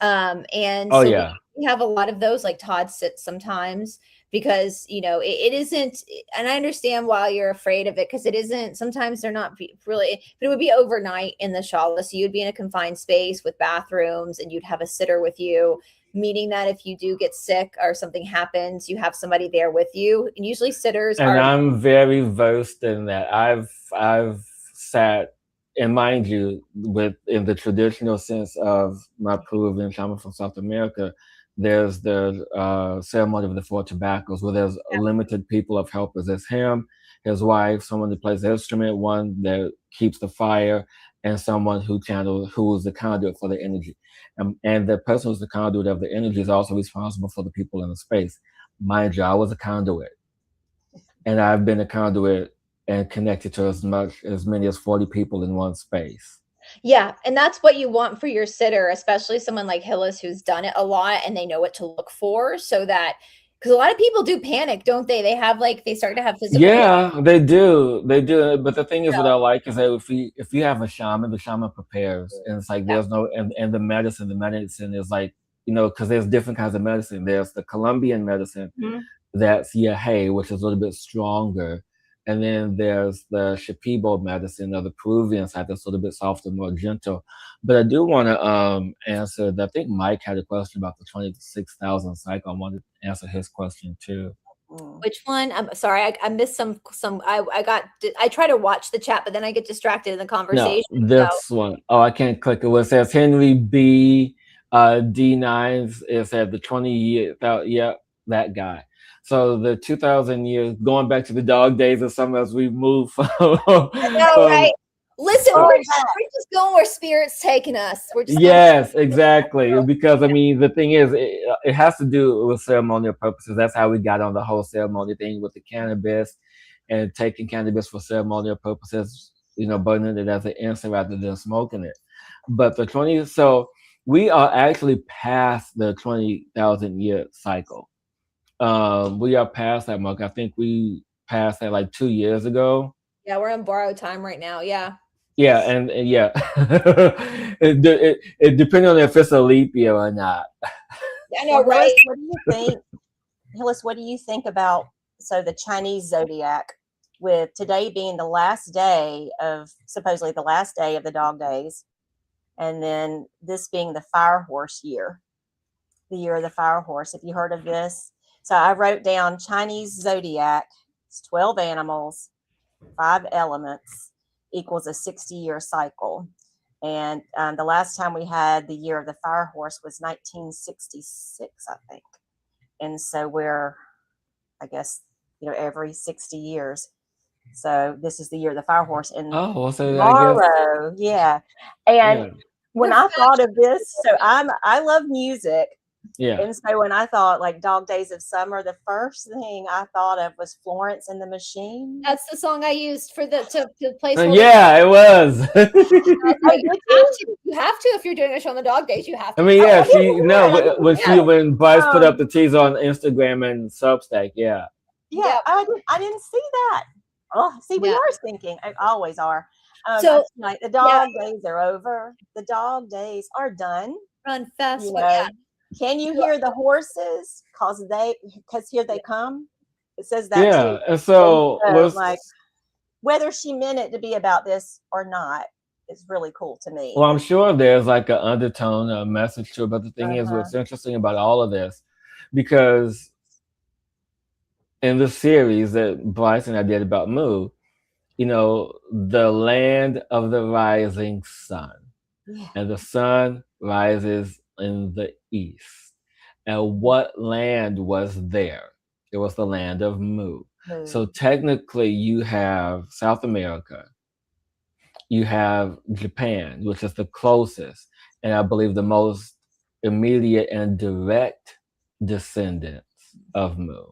We have a lot of those, like Todd sits sometimes, because it isn't, and I understand why you're afraid of it, because it isn't, sometimes they're not really, but it would be overnight in the shala, so you'd be in a confined space with bathrooms, and you'd have a sitter with you, meaning that if you do get sick or something happens, you have somebody there with you. And usually sitters I'm very versed in that. I've sat, and mind you, in the traditional sense of my Peruvian shaman from South America, there's the ceremony of the 4 tobaccos, where there's limited people of helpers. There's him, his wife, someone that plays the instrument, one that keeps the fire, and someone who is the conduit for the energy. And the person who's the conduit of the energy is also responsible for the people in the space. Mind you, I was a conduit, and I've been a conduit and connected to as many as 40 people in one space. Yeah, and that's what you want for your sitter, especially someone like Hillis who's done it a lot and they know what to look for, so that Because a lot of people do panic, don't they? They have like they start to have physical. Yeah, they do. They do. But the thing is, what I like is that if you have a shaman, the shaman prepares, and it's like there's no and the medicine is like, you know, because there's different kinds of medicine. There's the Colombian medicine that's yahe, which is a little bit stronger, and then there's the Shipibo medicine or the Peruvian side that's a little bit softer, more gentle. But I do want to answer that. I think Mike had a question about the 26,000 cycle. I wanted to answer his question too. Which one? I'm sorry, I missed some. I try to watch the chat, but then I get distracted in the conversation. No, this one. Oh, I can't click it. Well, it says Henry B. D9s. It said the 20 year. Yeah, that guy. So the 2,000 years, going back to the dog days of summer as we move from. I know, right? Listen, we're just going where spirit's taking us. We're just yes, exactly. Because I mean, the thing is, it has to do with ceremonial purposes. That's how we got on the whole ceremony thing with the cannabis and taking cannabis for ceremonial purposes. You know, burning it as an incense rather than smoking it. But so we are actually past the 20,000 year cycle. We are past that mark. I think we passed that like 2 years ago. Yeah, we're on borrowed time right now. Yeah. Yeah, and yeah, it depends on if it's a leap year or not. I know, right? What do you think, Hillis? What do you think about the Chinese zodiac, with today being the last day of supposedly the last day of the dog days, and then this being the fire horse year, the year of the fire horse? Have you heard of this? So I wrote down Chinese zodiac. It's 12 animals, 5 elements, equals a 60-year cycle. And the last time we had the year of the fire horse was 1966, I think. And so we're, I guess, every 60 years. So this is the year of the fire horse. And tomorrow, when I thought of this, so I love music. Yeah. And so when I thought like Dog Days of Summer, the first thing I thought of was Florence and the Machine. That's the song I used for to play. Yeah, it was. You have to if you're doing a show on the dog days. You have to. I mean, yeah, when Brice put up the teaser on Instagram and Substack, yeah. Yeah, I didn't see that. Oh, see, we are thinking. I always are. So like the dog days are over. The dog days are done. Run fast. Can you hear the horses? Because here they come. It says that. Yeah, too. and so like whether she meant it to be about this or not is really cool to me. Well, I'm sure there's like an undertone, a message to it. But the thing is, what's interesting about all of this, because in the series that Brice and I did about Mu, the land of the rising sun, and the sun rises in the east. And what land was there? It was the land of Mu. So technically you have South America, you have Japan, which is the closest, and I believe the most immediate and direct descendants of Mu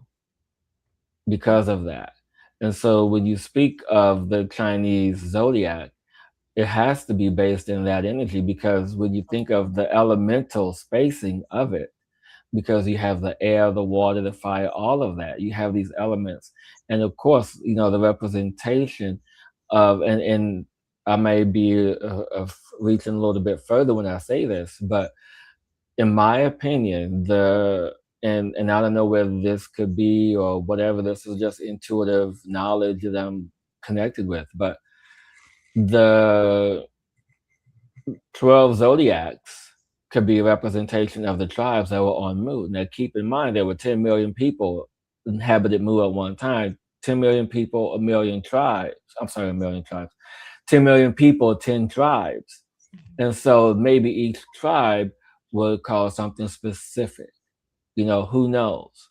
because of that. And so when you speak of the Chinese zodiac, it has to be based in that energy, because when you think of the elemental spacing of it, because you have the air, the water, the fire, all of that, you have these elements. And of course, the representation of, and I may be reaching a little bit further when I say this, but in my opinion, and I don't know whether this could be or whatever, this is just intuitive knowledge that I'm connected with, but the 12 zodiacs could be a representation of the tribes that were on Mu. Now, keep in mind, there were 10 million people inhabited Mu at one time. 10 million people, 1 million tribes. I'm sorry, 1 million tribes. 10 million people, 10 tribes. And so maybe each tribe would call something specific. Who knows?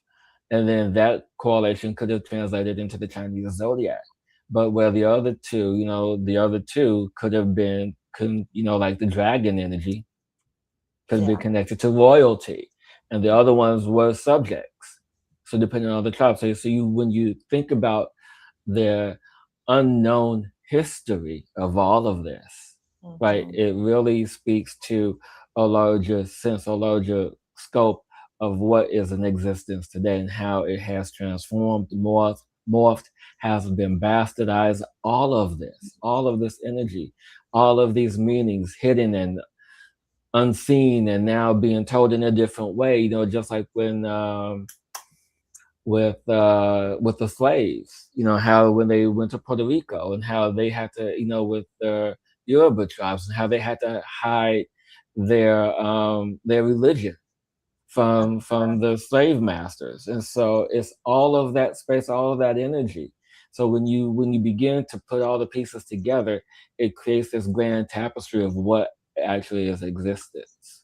And then that correlation could have translated into the Chinese zodiac. But where the other two could have been, like the dragon energy, could be connected to royalty, and the other ones were subjects. So depending on the tribe. So when you think about the unknown history of all of this, right, it really speaks to a larger sense, a larger scope of what is in existence today and how it has transformed, morphed, has been bastardized. All of this energy, all of these meanings hidden and unseen and now being told in a different way, just like when with the slaves, how when they went to Puerto Rico and how they had to, with the Yoruba tribes and how they had to hide their religion from the slave masters. And so it's all of that space, all of that energy. So when you begin to put all the pieces together, it creates this grand tapestry of what actually is existence.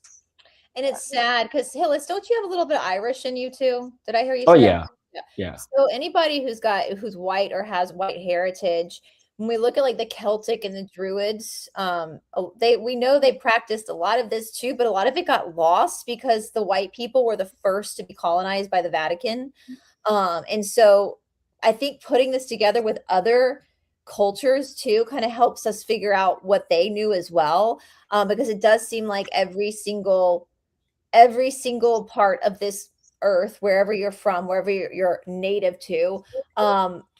And it's sad because Hillis, don't you have a little bit of Irish in you too? Did I hear you Oh say yeah. that? Yeah. So anybody who's white or has white heritage, when we look at like the Celtic and the Druids, we know they practiced a lot of this too, but a lot of it got lost because the white people were the first to be colonized by the Vatican. And so I think putting this together with other cultures too kind of helps us figure out what they knew as well, because it does seem like every single part of this earth, wherever you're from, wherever you're native to,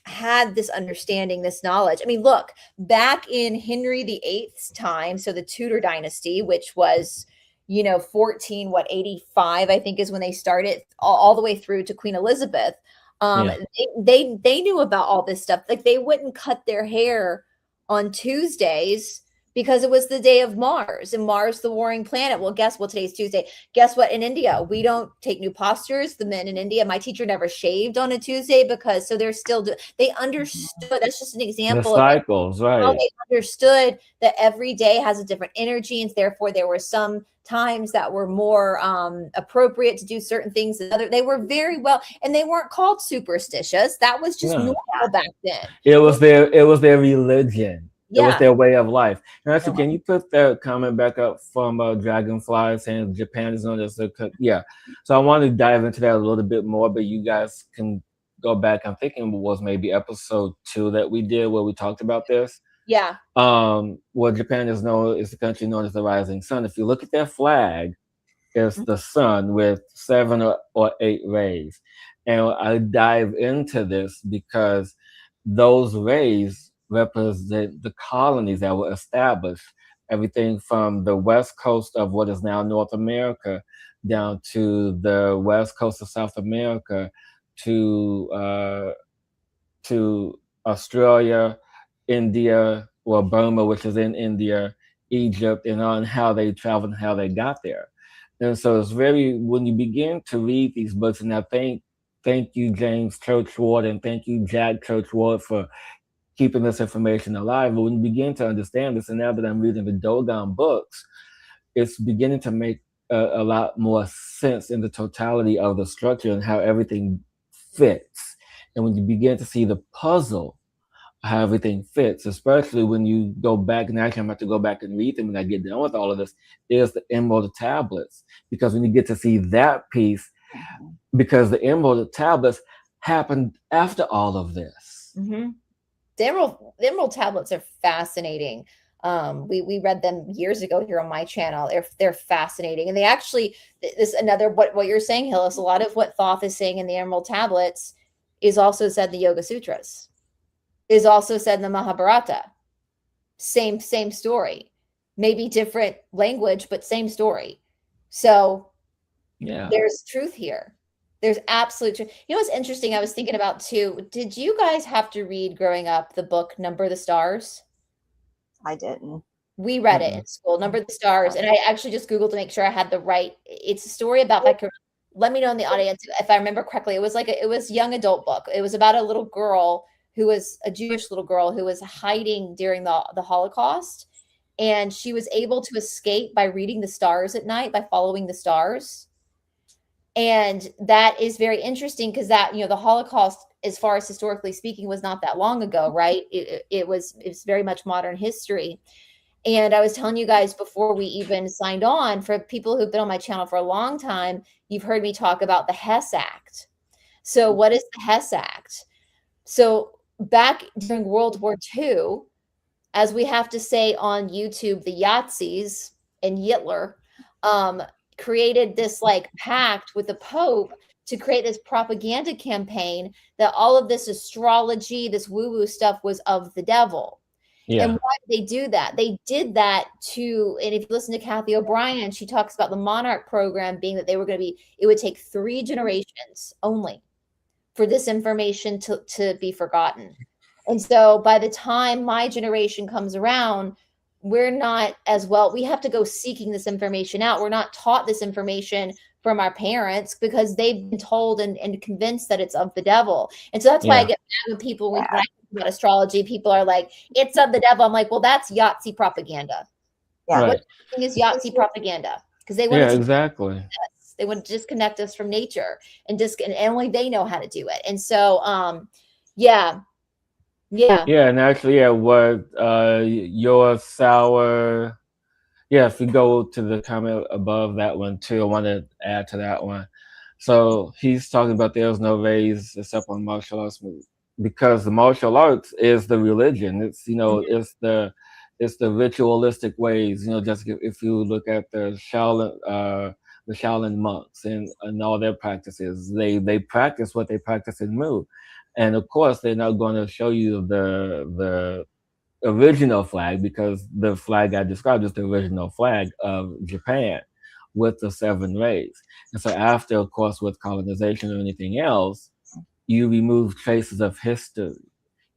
had this understanding, this knowledge. I mean, look, back in Henry VIII's time, so the Tudor dynasty, which was 85, I think, is when they started, all the way through to Queen Elizabeth. Yeah. They knew about all this stuff. Like, they wouldn't cut their hair on Tuesdays because it was the day of Mars, and Mars, the warring planet. Well, guess what? Today's Tuesday. Guess what? In India, we don't take new postures. The men in India, my teacher never shaved on a Tuesday because, so they're still, they understood. That's just an The example cycles, of how right? they understood that every day has a different energy, and therefore there were some times that were more appropriate to do certain things than other. They were very well, and they weren't called superstitious. That was just No. normal back then. It was their religion. It was Yeah. their way of life. And actually, can you put that comment back up from Dragonfly saying Japan is known as yeah. So I want to dive into that a little bit more, but you guys can go back. I'm thinking it was maybe episode 2 that we did where we talked about this. Yeah. Well, Japan is the country known as the rising sun. If you look at their flag, it's the sun with 7 or 8 rays. And I dive into this because those rays represent the colonies that were established, everything from the west coast of what is now North America down to the west coast of South America to Australia, India, or Burma, which is in India, Egypt, and on how they traveled and how they got there. And so it's when you begin to read these books, and I thank you, James Churchward, and thank you, Jack Churchward, for keeping this information alive. But when you begin to understand this, and now that I'm reading the Dogon books, it's beginning to make a lot more sense in the totality of the structure and how everything fits. And when you begin to see the puzzle, how everything fits, especially when you go back, and actually I'm about to go back and read them when I get done with all of this, is the Emerald Tablets. Because when you get to see that piece, because the Emerald Tablets happened after all of this. Mm-hmm. The Emerald Tablets are fascinating. We read them years ago here on my channel. They're fascinating, and they actually, this another what you're saying, Hillis. A lot of what Thoth is saying in the Emerald Tablets is also said in the Yoga Sutras, is also said in the Mahabharata. Same story, maybe different language, but same story. So yeah, there's truth here. There's absolute truth. You know what's interesting? I was thinking about too. Did you guys have to read growing up the book Number the Stars? I didn't. We read it in school, Number the Stars, and I actually just Googled to make sure I had the right. It's a story about, like, let me know in the audience if I remember correctly. It was like it was young adult book. It was about a little girl who was a Jewish little girl who was hiding during the Holocaust, and she was able to escape by reading the stars at night, by following the stars. And that is very interesting because that, the Holocaust, as far as historically speaking, was not that long ago, right? It's very much modern history. And I was telling you guys before we even signed on, for people who've been on my channel for a long time, you've heard me talk about the Hess Act. So what is the Hess Act? So back during World War II, as we have to say on YouTube, the Yahtzees and Hitler, created this like pact with the Pope to create this propaganda campaign that all of this astrology, this woo-woo stuff was of the devil. Yeah. And why did they do that? They did that to, and if you listen to Kathy O'Brien, she talks about the Monarch program being that they were going to be, it would take 3 generations only for this information to be forgotten. And so by the time my generation comes around, we're not as well, we have to go seeking this information out. We're not taught this information from our parents because they've been told and convinced that it's of the devil. And so that's why I get mad when people, when I talk about astrology, people are like, it's of the devil. I'm like, well, that's Yahtzee propaganda. Yeah. Right. What is Yahtzee propaganda? Because they want Yeah, to exactly. they want to disconnect us from nature and only they know how to do it. And so, yeah. And actually, what your sour. Yeah, if we go to the comment above that one too, I want to add to that one. So he's talking about there's no race except on martial arts because the martial arts is the religion. It's it's the ritualistic ways. Just if you look at the Shaolin monks and all their practices, they practice what they practice in Mu, and of course they're not going to show you the original flag because the flag I described is the original flag of Japan with the 7 rays. And so after, of course, with colonization or anything else, you remove traces of history.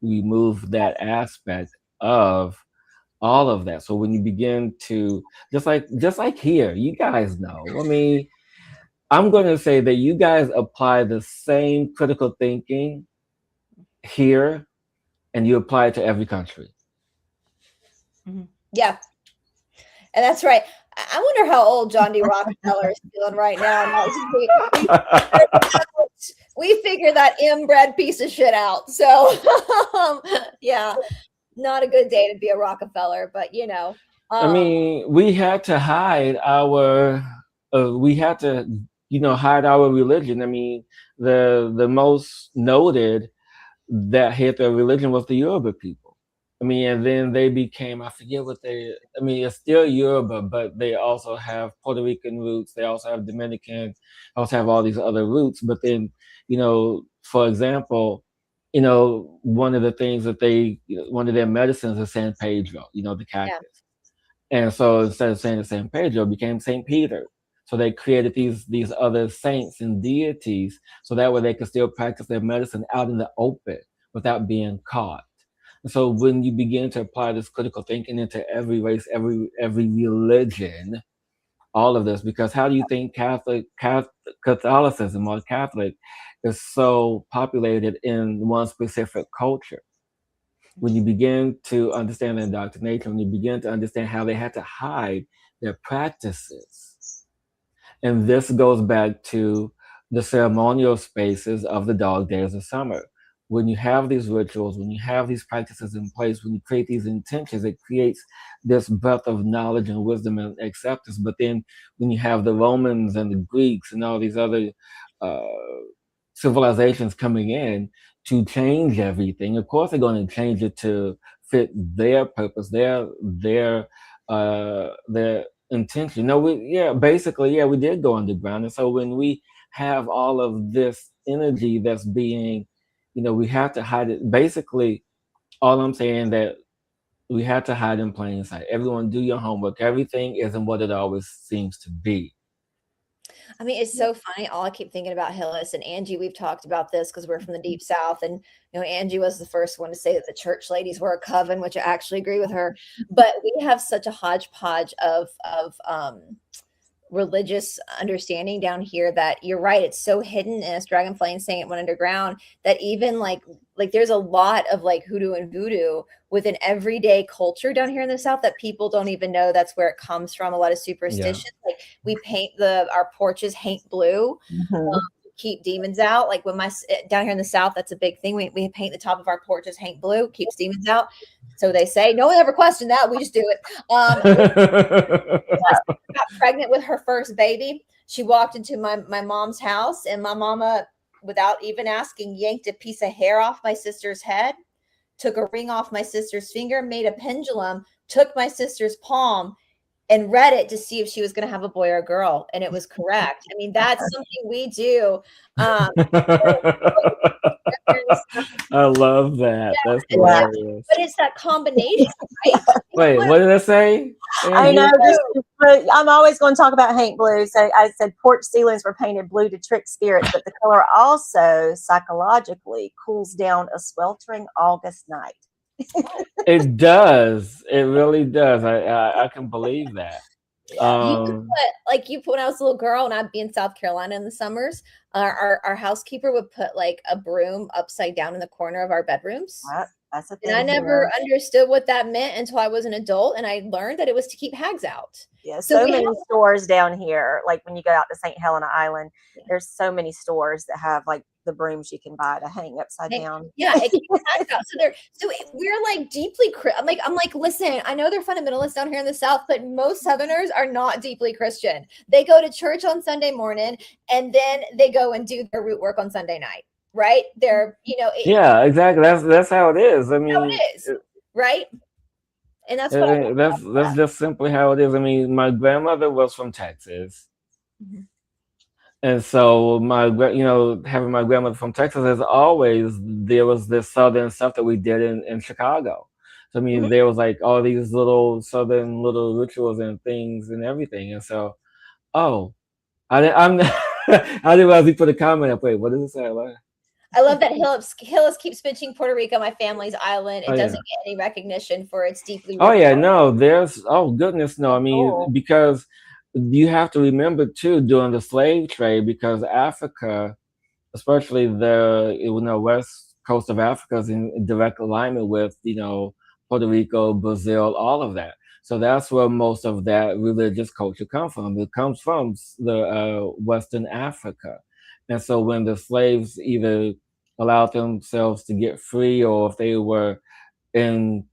You remove that aspect of all of that. So when you begin to just like here, you guys know. I mean, I'm going to say that you guys apply the same critical thinking here and you apply it to every country. Yeah. And that's right. I wonder how old John D. Rockefeller is feeling right now. We figured that inbred piece of shit out. So, yeah, not a good day to be a Rockefeller, but I mean, we had to hide our, hide our religion. I mean, the most noted that hid their religion was the Yoruba people. I mean, and then they became, I forget what it's still Yoruba, but they also have Puerto Rican roots. They also have Dominican, also have all these other roots. But then, for example, one of the things that one of their medicines is San Pedro, the cactus. Yeah. And so instead of saying San Pedro, it became St. Peter. So they created these other saints and deities so that way they could still practice their medicine out in the open without being caught. And so when you begin to apply this critical thinking into every race, every religion, all of this, because how do you think Catholicism or Catholic is so populated in one specific culture? When you begin to understand the indoctrination, when you begin to understand how they had to hide their practices. And this goes back to the ceremonial spaces of the dog days of summer. When you have these rituals, when you have these practices in place, when you create these intentions, it creates this breadth of knowledge and wisdom and acceptance. But then when you have the Romans and the Greeks and all these other civilizations coming in to change everything, of course they're going to change it to fit their purpose, their intention. No, we did go underground. And so when we have all of this energy that's being, we have to hide it. Basically, all I'm saying that we have to hide in plain sight. Everyone do your homework. Everything isn't what it always seems to be. I mean, it's so funny. All I keep thinking about Hillis and Angie, we've talked about this because we're from the deep South. And, Angie was the first one to say that the church ladies were a coven, which I actually agree with her. But we have such a hodgepodge of religious understanding down here that you're right. It's so hidden, and as Dragonfly and saying it went underground, that even like there's a lot of like hoodoo and voodoo within everyday culture down here in the South that people don't even know that's where it comes from. A lot of superstitions. Yeah. Like we paint our porches paint blue. Mm-hmm. Keep demons out. Like when down here in the South, that's a big thing. We paint the top of our porches paint blue, keeps demons out. So they say. No one ever questioned that. We just do it. Got pregnant with her first baby. She walked into my mom's house, and my mama, without even asking, yanked a piece of hair off my sister's head, took a ring off my sister's finger, made a pendulum, took my sister's palm, and read it to see if she was going to have a boy or a girl, and it was correct. I mean, that's something we do. I love that. That's hilarious. But it's that combination, right? Wait, what did I say? I know. I'm always going to talk about Hank Blue. So I said porch ceilings were painted blue to trick spirits, but the color also psychologically cools down a sweltering August night. It does. It really does. I can believe that. You put when I was a little girl and I'd be in South Carolina in the summers, our housekeeper would put like a broom upside down in the corner of our bedrooms. That's a thing. And I never understood what that meant until I was an adult, and I learned that it was to keep hags out. Yeah, so many stores down here. Like when you go out to St. Helena Island, there's so many stores that have like the brooms you can buy to hang upside down. Yeah, it keeps hags out. So we're like deeply. I'm like, listen. I know they're fundamentalists down here in the South, but most Southerners are not deeply Christian. They go to church on Sunday morning, and then they go and do their root work on Sunday night. Right? They're, yeah, exactly. That's how it is. I mean, how it is, right? And that's what that's just simply how it is. I mean, my grandmother was from Texas, and so having my grandmother from Texas, as always, there was this Southern stuff that we did in Chicago. So I mean, there was like all these little Southern little rituals and things and everything. And so, I didn't realize he put a comment up. Wait, what does it say? I love that Hillis keeps mentioning Puerto Rico, my family's island. It doesn't get any recognition for its deeply. Goodness, no. I mean, because you have to remember too, during the slave trade, because Africa, especially the west coast of Africa, is in direct alignment with Puerto Rico, Brazil, all of that. So that's where most of that religious culture comes from. It comes from the Western Africa. And so when the slaves either allowed themselves to get free, or if they were being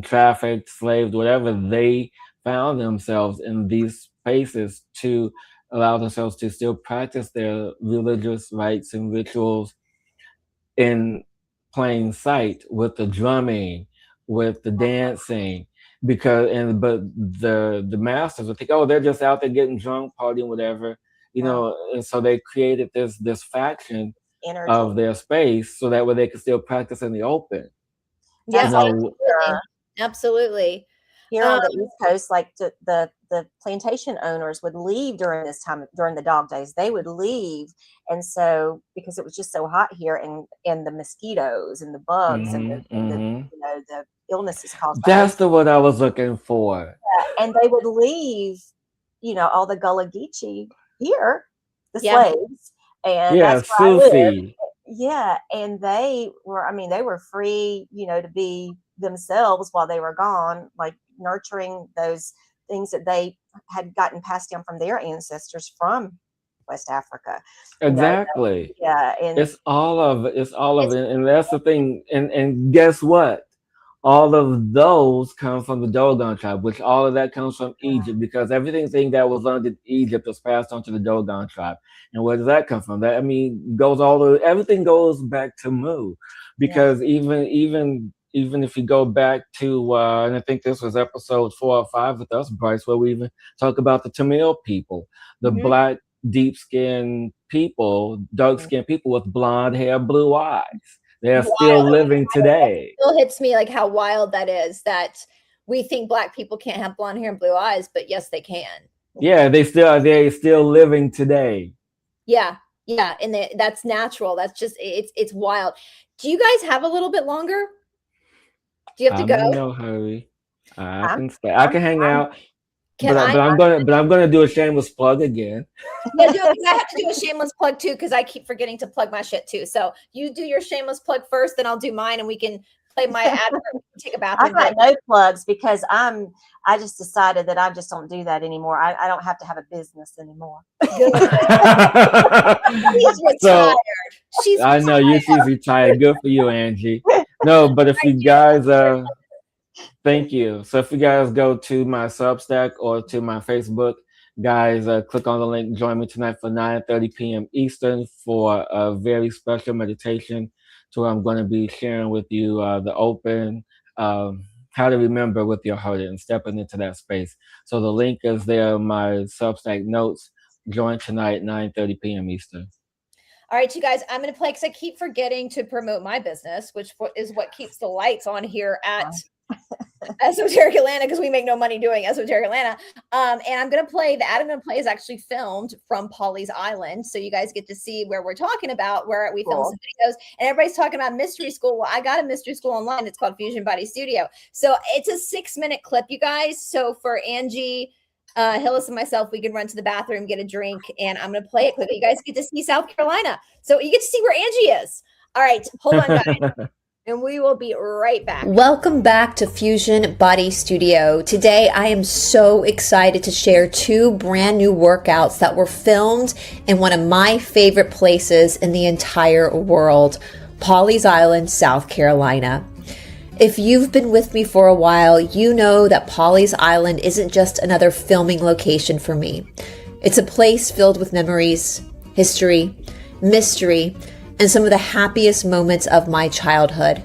trafficked, slaved, whatever, they found themselves in these spaces to allow themselves to still practice their religious rites and rituals in plain sight, with the drumming, with the dancing. But the masters would think, they're just out there getting drunk, partying, whatever. And so they created this faction of their space, so that way they could still practice in the open. Yeah, absolutely. Here on the East Coast, like the plantation owners would leave during this time, during the dog days. They would leave, and so because it was just so hot here, and the mosquitoes and the bugs and the illnesses caused. That's the word I was looking for. Yeah, and they would leave, all the Gullah Geechee here, the slaves, and that's where I lived. Yeah, and they were free, to be themselves while they were gone, like nurturing those things that they had gotten passed down from their ancestors from West Africa. Exactly. And it's all of it, and that's the thing. And guess what? All of those come from the Dogon tribe, which all of that comes from Egypt, because everything that was learned in Egypt was passed on to the Dogon tribe. And where does that come from? Everything goes back to Mu, because even if you go back to, and I think this was episode 4 or 5 with us, Brice, where we even talk about the Tamil people, the black, deep-skinned people, dark-skinned people with blonde hair, blue eyes. They're still living today. It still hits me like how wild that is, that we think black people can't have blonde hair and blue eyes, but yes, they can. Yeah, they're still living today. Yeah, and that's natural. That's just it's wild. Do you guys have a little bit longer? Do you have to go? No hurry. I can stay. I can hang out. But I'm gonna do a shameless plug again. Yeah, I have to do a shameless plug too, because I keep forgetting to plug my shit too. So you do your shameless plug first, then I'll do mine, and we can play my ad. Take a bathroom. I've got no plugs, because I just decided that I just don't do that anymore. I don't have to have a business anymore. She's retired. I know she's retired. Good for you, Angie. No, but if you guys thank you. So if you guys go to my Substack or to my Facebook, guys, click on the link. Join me tonight for 9:30 p.m. Eastern for a very special meditation. So I'm going to be sharing with you the open how to remember with your heart and stepping into that space. So the link is there in my Substack notes. Join tonight, 9:30 p.m. Eastern. All right, you guys, I'm going to play because I keep forgetting to promote my business, which is what keeps the lights on here at Esoteric Atlanta, because we make no money doing Esoteric Atlanta. And I'm going to play, the ad I'm going to play is actually filmed from Pawleys Island. So you guys get to see where we're talking about, where we film some videos. And everybody's talking about mystery school. Well, I got a mystery school online. It's called Fusion Body Studio. So it's a 6-minute clip, you guys. So for Angie, Hillis and myself, we can run to the bathroom, get a drink, and I'm going to play it quickly. You guys get to see South Carolina. So you get to see where Angie is. All right, hold on, guys. And we will be right back. Welcome back to Fusion Body Studio. Today, I am so excited to share 2 brand new workouts that were filmed in one of my favorite places in the entire world, Pawleys Island, South Carolina. If you've been with me for a while, you know that Pawleys Island isn't just another filming location for me. It's a place filled with memories, history, mystery, and some of the happiest moments of my childhood.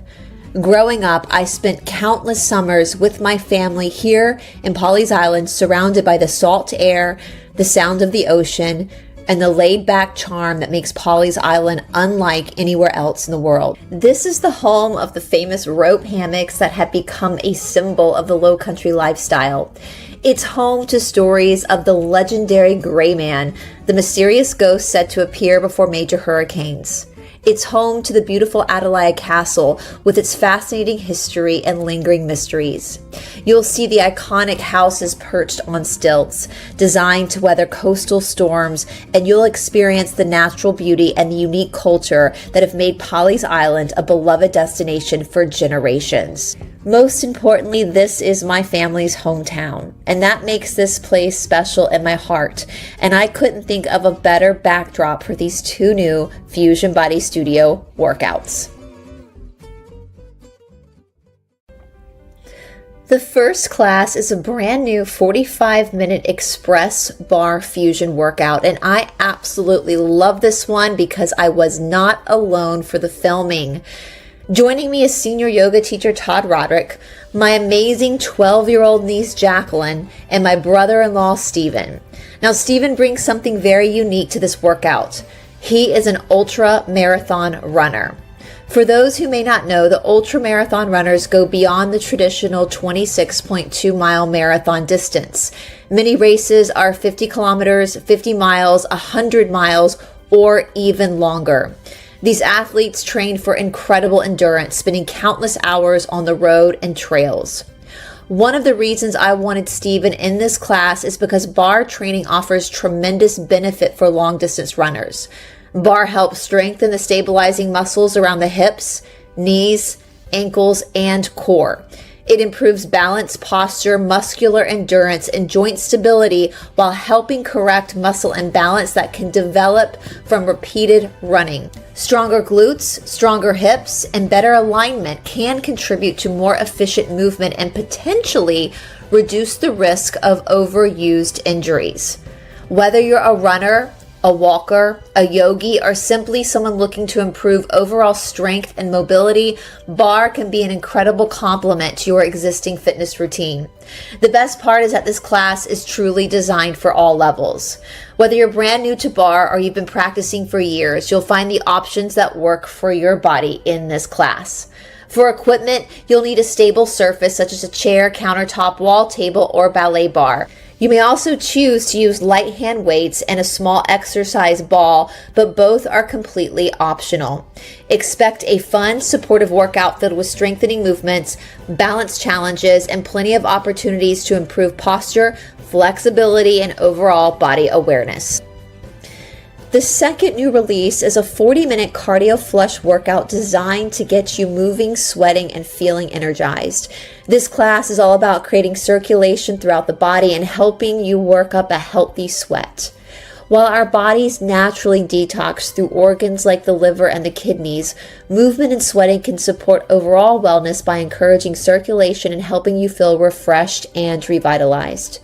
Growing up, I spent countless summers with my family here in Pawleys Island, surrounded by the salt air, the sound of the ocean, and the laid-back charm that makes Pawleys Island unlike anywhere else in the world. This is the home of the famous rope hammocks that have become a symbol of the low country lifestyle. It's home to stories of the legendary Gray Man, the mysterious ghost said to appear before major hurricanes. It's home to the beautiful Adelia Castle with its fascinating history and lingering mysteries. You'll see the iconic houses perched on stilts, designed to weather coastal storms, and you'll experience the natural beauty and the unique culture that have made Pawleys Island a beloved destination for generations. Most importantly, this is my family's hometown, and that makes this place special in my heart. And I couldn't think of a better backdrop for these 2 new Fusion Body Studio workouts. The first class is a brand new 45-minute express bar fusion workout, and I absolutely love this one because I was not alone for the filming. Joining me is senior yoga teacher Todd Roderick, my amazing 12-year-old niece Jacqueline, and my brother-in-law Stephen. Now, Stephen brings something very unique to this workout. He is an ultra marathon runner. For those who may not know, the ultra marathon runners go beyond the traditional 26.2-mile marathon distance. Many races are 50 kilometers, 50 miles, 100 miles, or even longer. These athletes train for incredible endurance, spending countless hours on the road and trails. One of the reasons I wanted Stephen in this class is because bar training offers tremendous benefit for long-distance runners. Bar helps strengthen the stabilizing muscles around the hips, knees, ankles, and core. It improves balance, posture, muscular endurance, and joint stability while helping correct muscle imbalance that can develop from repeated running. Stronger glutes, stronger hips, and better alignment can contribute to more efficient movement and potentially reduce the risk of overused injuries. Whether you're a runner, a walker, a yogi, or simply someone looking to improve overall strength and mobility, bar can be an incredible complement to your existing fitness routine. The best part is that this class is truly designed for all levels. Whether you're brand new to bar or you've been practicing for years, you'll find the options that work for your body in this class. For equipment, you'll need a stable surface such as a chair, countertop, wall table, or ballet bar. You may also choose to use light hand weights and a small exercise ball, but both are completely optional. Expect a fun, supportive workout filled with strengthening movements, balance challenges, and plenty of opportunities to improve posture, flexibility, and overall body awareness. The second new release is a 40-minute cardio flush workout designed to get you moving, sweating, and feeling energized. This class is all about creating circulation throughout the body and helping you work up a healthy sweat. While our bodies naturally detox through organs like the liver and the kidneys, movement and sweating can support overall wellness by encouraging circulation and helping you feel refreshed and revitalized.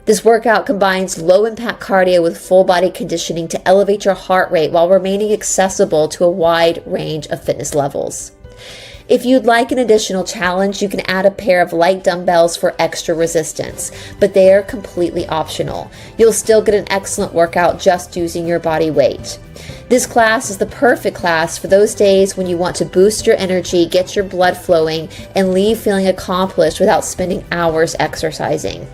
This workout combines low-impact cardio with full-body conditioning to elevate your heart rate while remaining accessible to a wide range of fitness levels. If you'd like an additional challenge, you can add a pair of light dumbbells for extra resistance, but they are completely optional. You'll still get an excellent workout just using your body weight. This class is the perfect class for those days when you want to boost your energy, get your blood flowing, and leave feeling accomplished without spending hours exercising.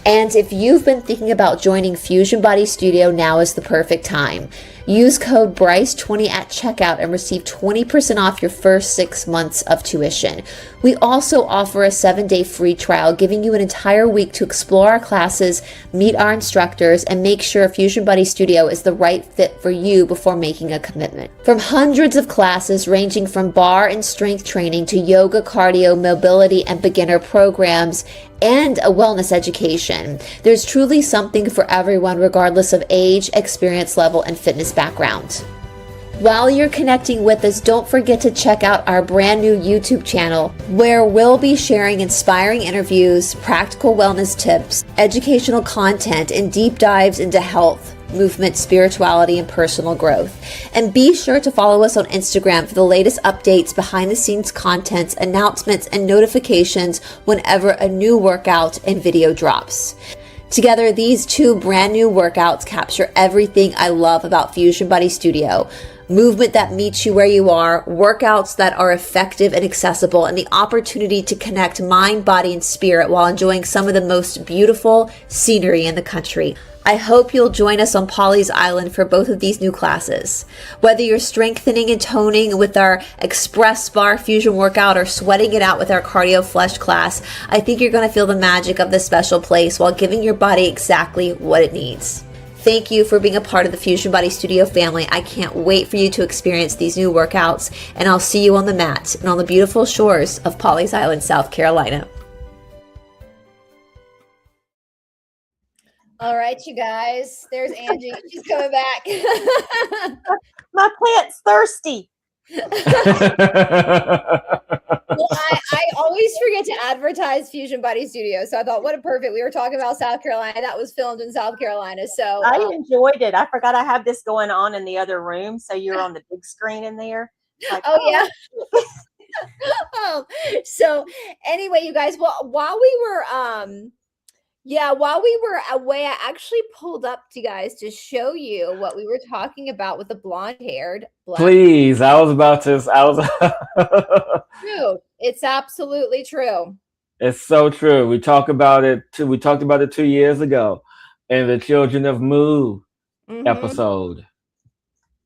And if you've been thinking about joining Fusion Body Studio, now is the perfect time. Use code BRICE20 at checkout and receive 20% off your first 6 months of tuition. We also offer a 7-day free trial, giving you an entire week to explore our classes, meet our instructors, and make sure Fusion Body Studio is the right fit for you before making a commitment. From hundreds of classes ranging from bar and strength training to yoga, cardio, mobility, and beginner programs, and a wellness education, there's truly something for everyone regardless of age, experience level, and fitness background. While you're connecting with us, don't forget to check out our brand new YouTube channel, where we'll be sharing inspiring interviews, practical wellness tips, educational content, and deep dives into health, movement, spirituality, and personal growth. And be sure to follow us on Instagram for the latest updates, behind the scenes content, announcements, and notifications whenever a new workout and video drops. Together, these 2 brand new workouts capture everything I love about Fusion Body Studio. Movement that meets you where you are, workouts that are effective and accessible, and the opportunity to connect mind, body, and spirit while enjoying some of the most beautiful scenery in the country. I hope you'll join us on Polly's Island for both of these new classes. Whether you're strengthening and toning with our Express Bar Fusion workout or sweating it out with our Cardio Flesh class, I think you're going to feel the magic of this special place while giving your body exactly what it needs. Thank you for being a part of the Fusion Body Studio family. I can't wait for you to experience these new workouts, and I'll see you on the mat and on the beautiful shores of Polly's Island, South Carolina. All right, you guys, there's Angie. She's coming back. My plant's thirsty. Well, I always forget to advertise Fusion Body Studio. So I thought, what a perfect. We were talking about South Carolina. That was filmed in South Carolina. So I enjoyed it. I forgot I have this going on in the other room. So you're on the big screen in there. Like, yeah. So anyway, you guys, well, while we were away, I actually pulled up to you guys to show you what we were talking about with the blonde-haired. Please, true. It's absolutely true. It's so true. We talked about it 2 years ago in the Children of Mu episode.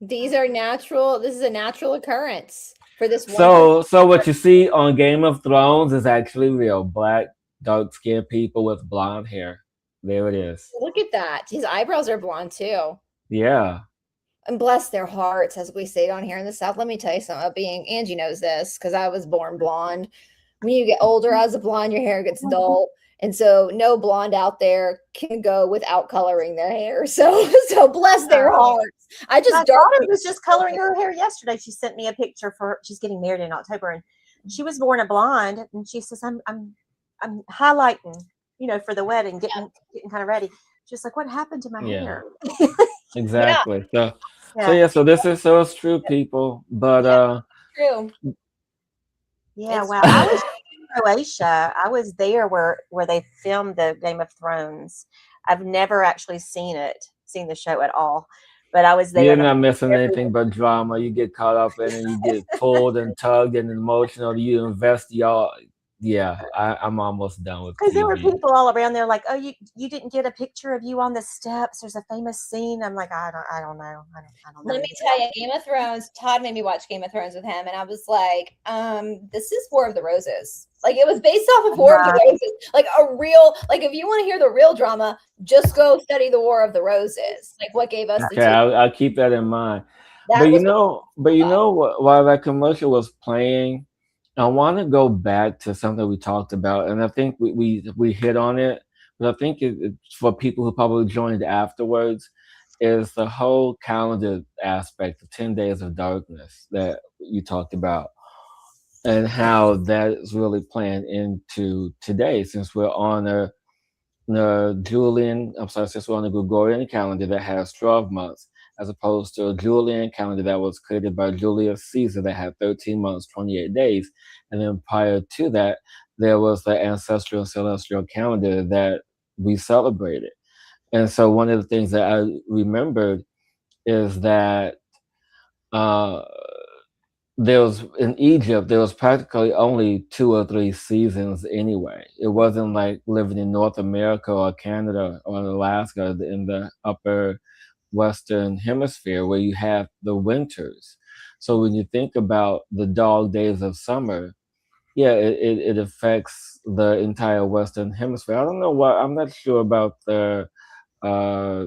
These are natural. This is a natural occurrence for this one. So what you see on Game of Thrones is actually real. Black, dark-skinned people with blonde hair. There it is. Look at that. His eyebrows are blonde too. Yeah. And bless their hearts, as we say down here in the South. Let me tell you something. Angie knows this because I was born blonde. When you get older as a blonde, your hair gets dull. And so no blonde out there can go without coloring their hair. So bless their hearts. My daughter was just coloring her hair yesterday. She sent me a picture she's getting married in October, and she was born a blonde, and she says, I'm highlighting, for the wedding, getting kind of ready. She's like, what happened to my hair? Exactly. So this is it's true, people. But true. Yeah, wow. I was in Croatia. I was there where they filmed the Game of Thrones. I've never actually seen the show at all. But I was there. You're not missing anything but drama. You get caught up in it, you get pulled and tugged and emotional. You invest I'm almost done with because TV. there were people all around there like, oh, you didn't get a picture of you on the steps. There's a famous scene. I'm like, I don't know. Let me tell you, Game of Thrones. Todd made me watch Game of Thrones with him, and I was like, this is War of the Roses. Like, it was based off of War of the Roses. Like a real, like if you want to hear the real drama, just go study the War of the Roses. Like what gave us. Okay, I'll keep that in mind. But you know what? While that commercial was playing, I want to go back to something we talked about, and I think we hit on it, but I think it's for people who probably joined afterwards, is the whole calendar aspect of 10 days of darkness that you talked about, and how that is really playing into today, since we're on since we're on the Gregorian calendar that has 12 months. as opposed to a Julian calendar that was created by Julius Caesar that had 13 months, 28 days. And then prior to that, there was the ancestral and celestial calendar that we celebrated. And so one of the things that I remembered is that uh, there was in Egypt, there was practically only 2 or 3 seasons anyway. It wasn't like living in North America or Canada or Alaska in the upper Western hemisphere where you have the winters. So when you think about the dog days of summer, yeah, it affects the entire Western hemisphere. I don't know why, I'm not sure about the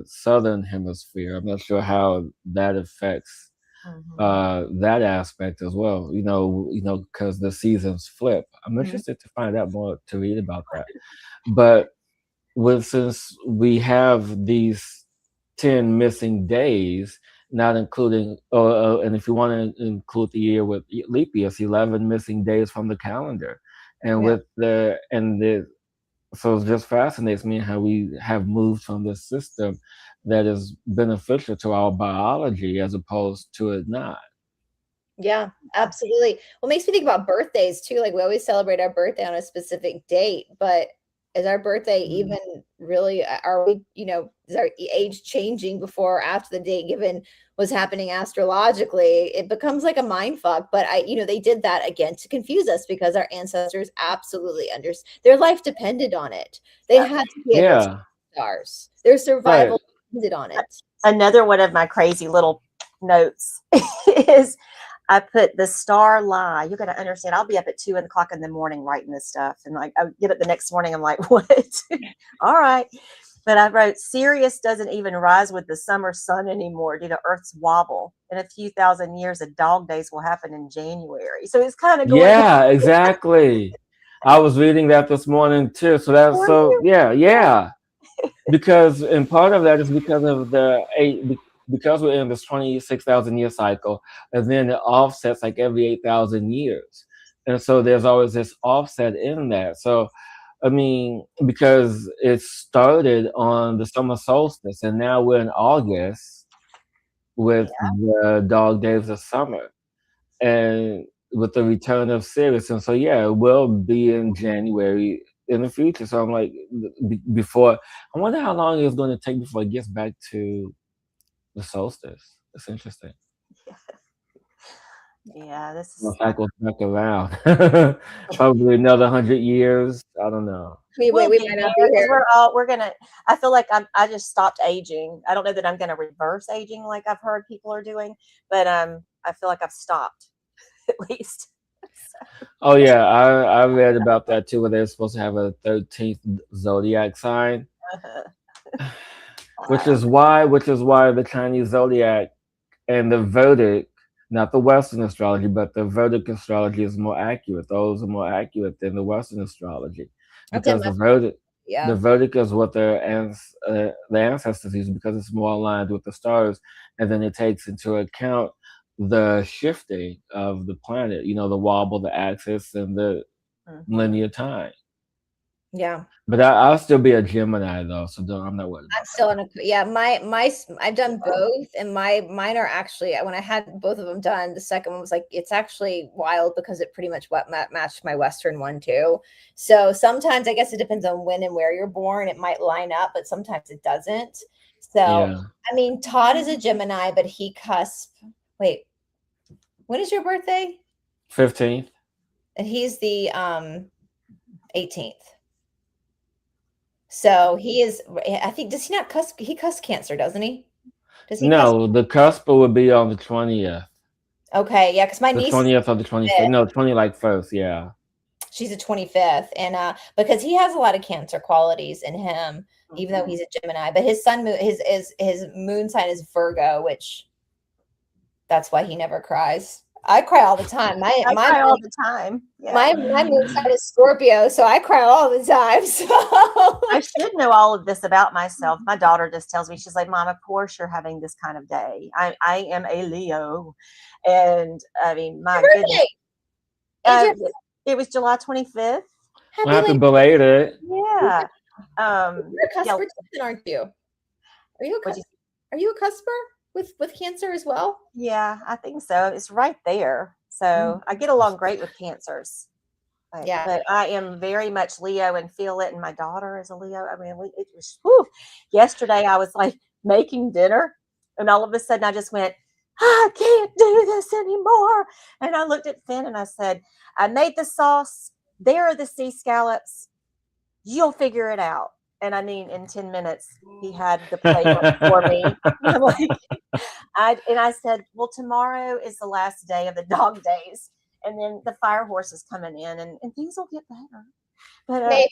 Southern hemisphere. I'm not sure how that affects that aspect as well. Because the seasons flip. I'm interested to find out more to read about that. But since we have these 10 missing days, not including, and if you want to include the year with leap year, it's 11 missing days from the calendar, and so it just fascinates me how we have moved from this system that is beneficial to our biology as opposed to it not. Yeah, absolutely. Well, it makes me think about birthdays too. Like we always celebrate our birthday on a specific date, but is our birthday even really, are we, is our age changing before or after the date given what's happening astrologically? It becomes like a mind fuck. But they did that again to confuse us because our ancestors absolutely their life depended on it. They had to be able to stars. Their survival depended on it. Another one of my crazy little notes is I put the star lie. You got to understand, I'll be up at 2 o'clock in the morning writing this stuff. And like, I get up the next morning, I'm like, what? All right. But I wrote, Sirius doesn't even rise with the summer sun anymore due to Earth's wobble. In a few thousand years, the dog days will happen in January. So it's kind of going. Yeah, exactly. I was reading that this morning too. So yeah. And part of that is because of because we're in this 26,000 year cycle, and then it offsets like every 8,000 years. And so there's always this offset in that. So, I mean, because it started on the summer solstice, and now we're in August with the dog days of summer and with the return of Sirius. And so, yeah, it will be in January in the future. So I'm like, before, I wonder how long it's going to take before it gets back to the solstice. It's interesting. Yeah, this is cycles back around. Probably another 100 years. I don't know. We might not be here. We're gonna. I feel like I just stopped aging. I don't know that I'm gonna reverse aging like I've heard people are doing, but I feel like I've stopped at least. Oh yeah, I read about that too, where they're supposed to have a 13th zodiac sign. Which is why the Chinese zodiac and the Vedic, not the Western astrology, but the Vedic astrology is more accurate. Those are more accurate than the Western astrology. Because the Vedic is what the ancestors use, because it's more aligned with the stars, and then it takes into account the shifting of the planet, the wobble, the axis, and the linear time. Yeah. But I'll still be a Gemini though, so I'm not worried. I'm still I've done both, and mine are actually, when I had both of them done, the second one was like, it's actually wild because it pretty much matched my Western one too. So sometimes I guess it depends on when and where you're born. It might line up, but sometimes it doesn't. So I mean, Todd is a Gemini, but he wait, when is your birthday? 15th. And he's the 18th. So he is, I think, does he not cusp? He cusp Cancer, doesn't he? Does he? No, the cusp would be on the 20th. Okay, yeah, because my niece 20th or the 25th. No, 21st, yeah. She's the 25th, and because he has a lot of Cancer qualities in him, even though he's a Gemini. But his his moon sign is Virgo, which that's why he never cries. I cry all the time. I cry all the time. Yeah. My moon sign is Scorpio, so I cry all the time. So I should know all of this about myself. My daughter just tells me, she's like, Mom, of course you're having this kind of day. I am a Leo. And I mean, my goodness. It was July 25th. Happy belated. Yeah. You're a cusper, aren't you? Are you a cusper? with Cancer as well? Yeah, I think so. It's right there. So I get along great with Cancers. But I am very much Leo and feel it. And my daughter is a Leo. I mean, it was, yesterday I was like making dinner and all of a sudden I just went, I can't do this anymore. And I looked at Finn and I said, I made the sauce. There are the sea scallops. You'll figure it out. And I mean, in 10 minutes, he had the plate for me. I'm like, I said, well, tomorrow is the last day of the dog days. And then the fire horse is coming in and things will get better. But maybe.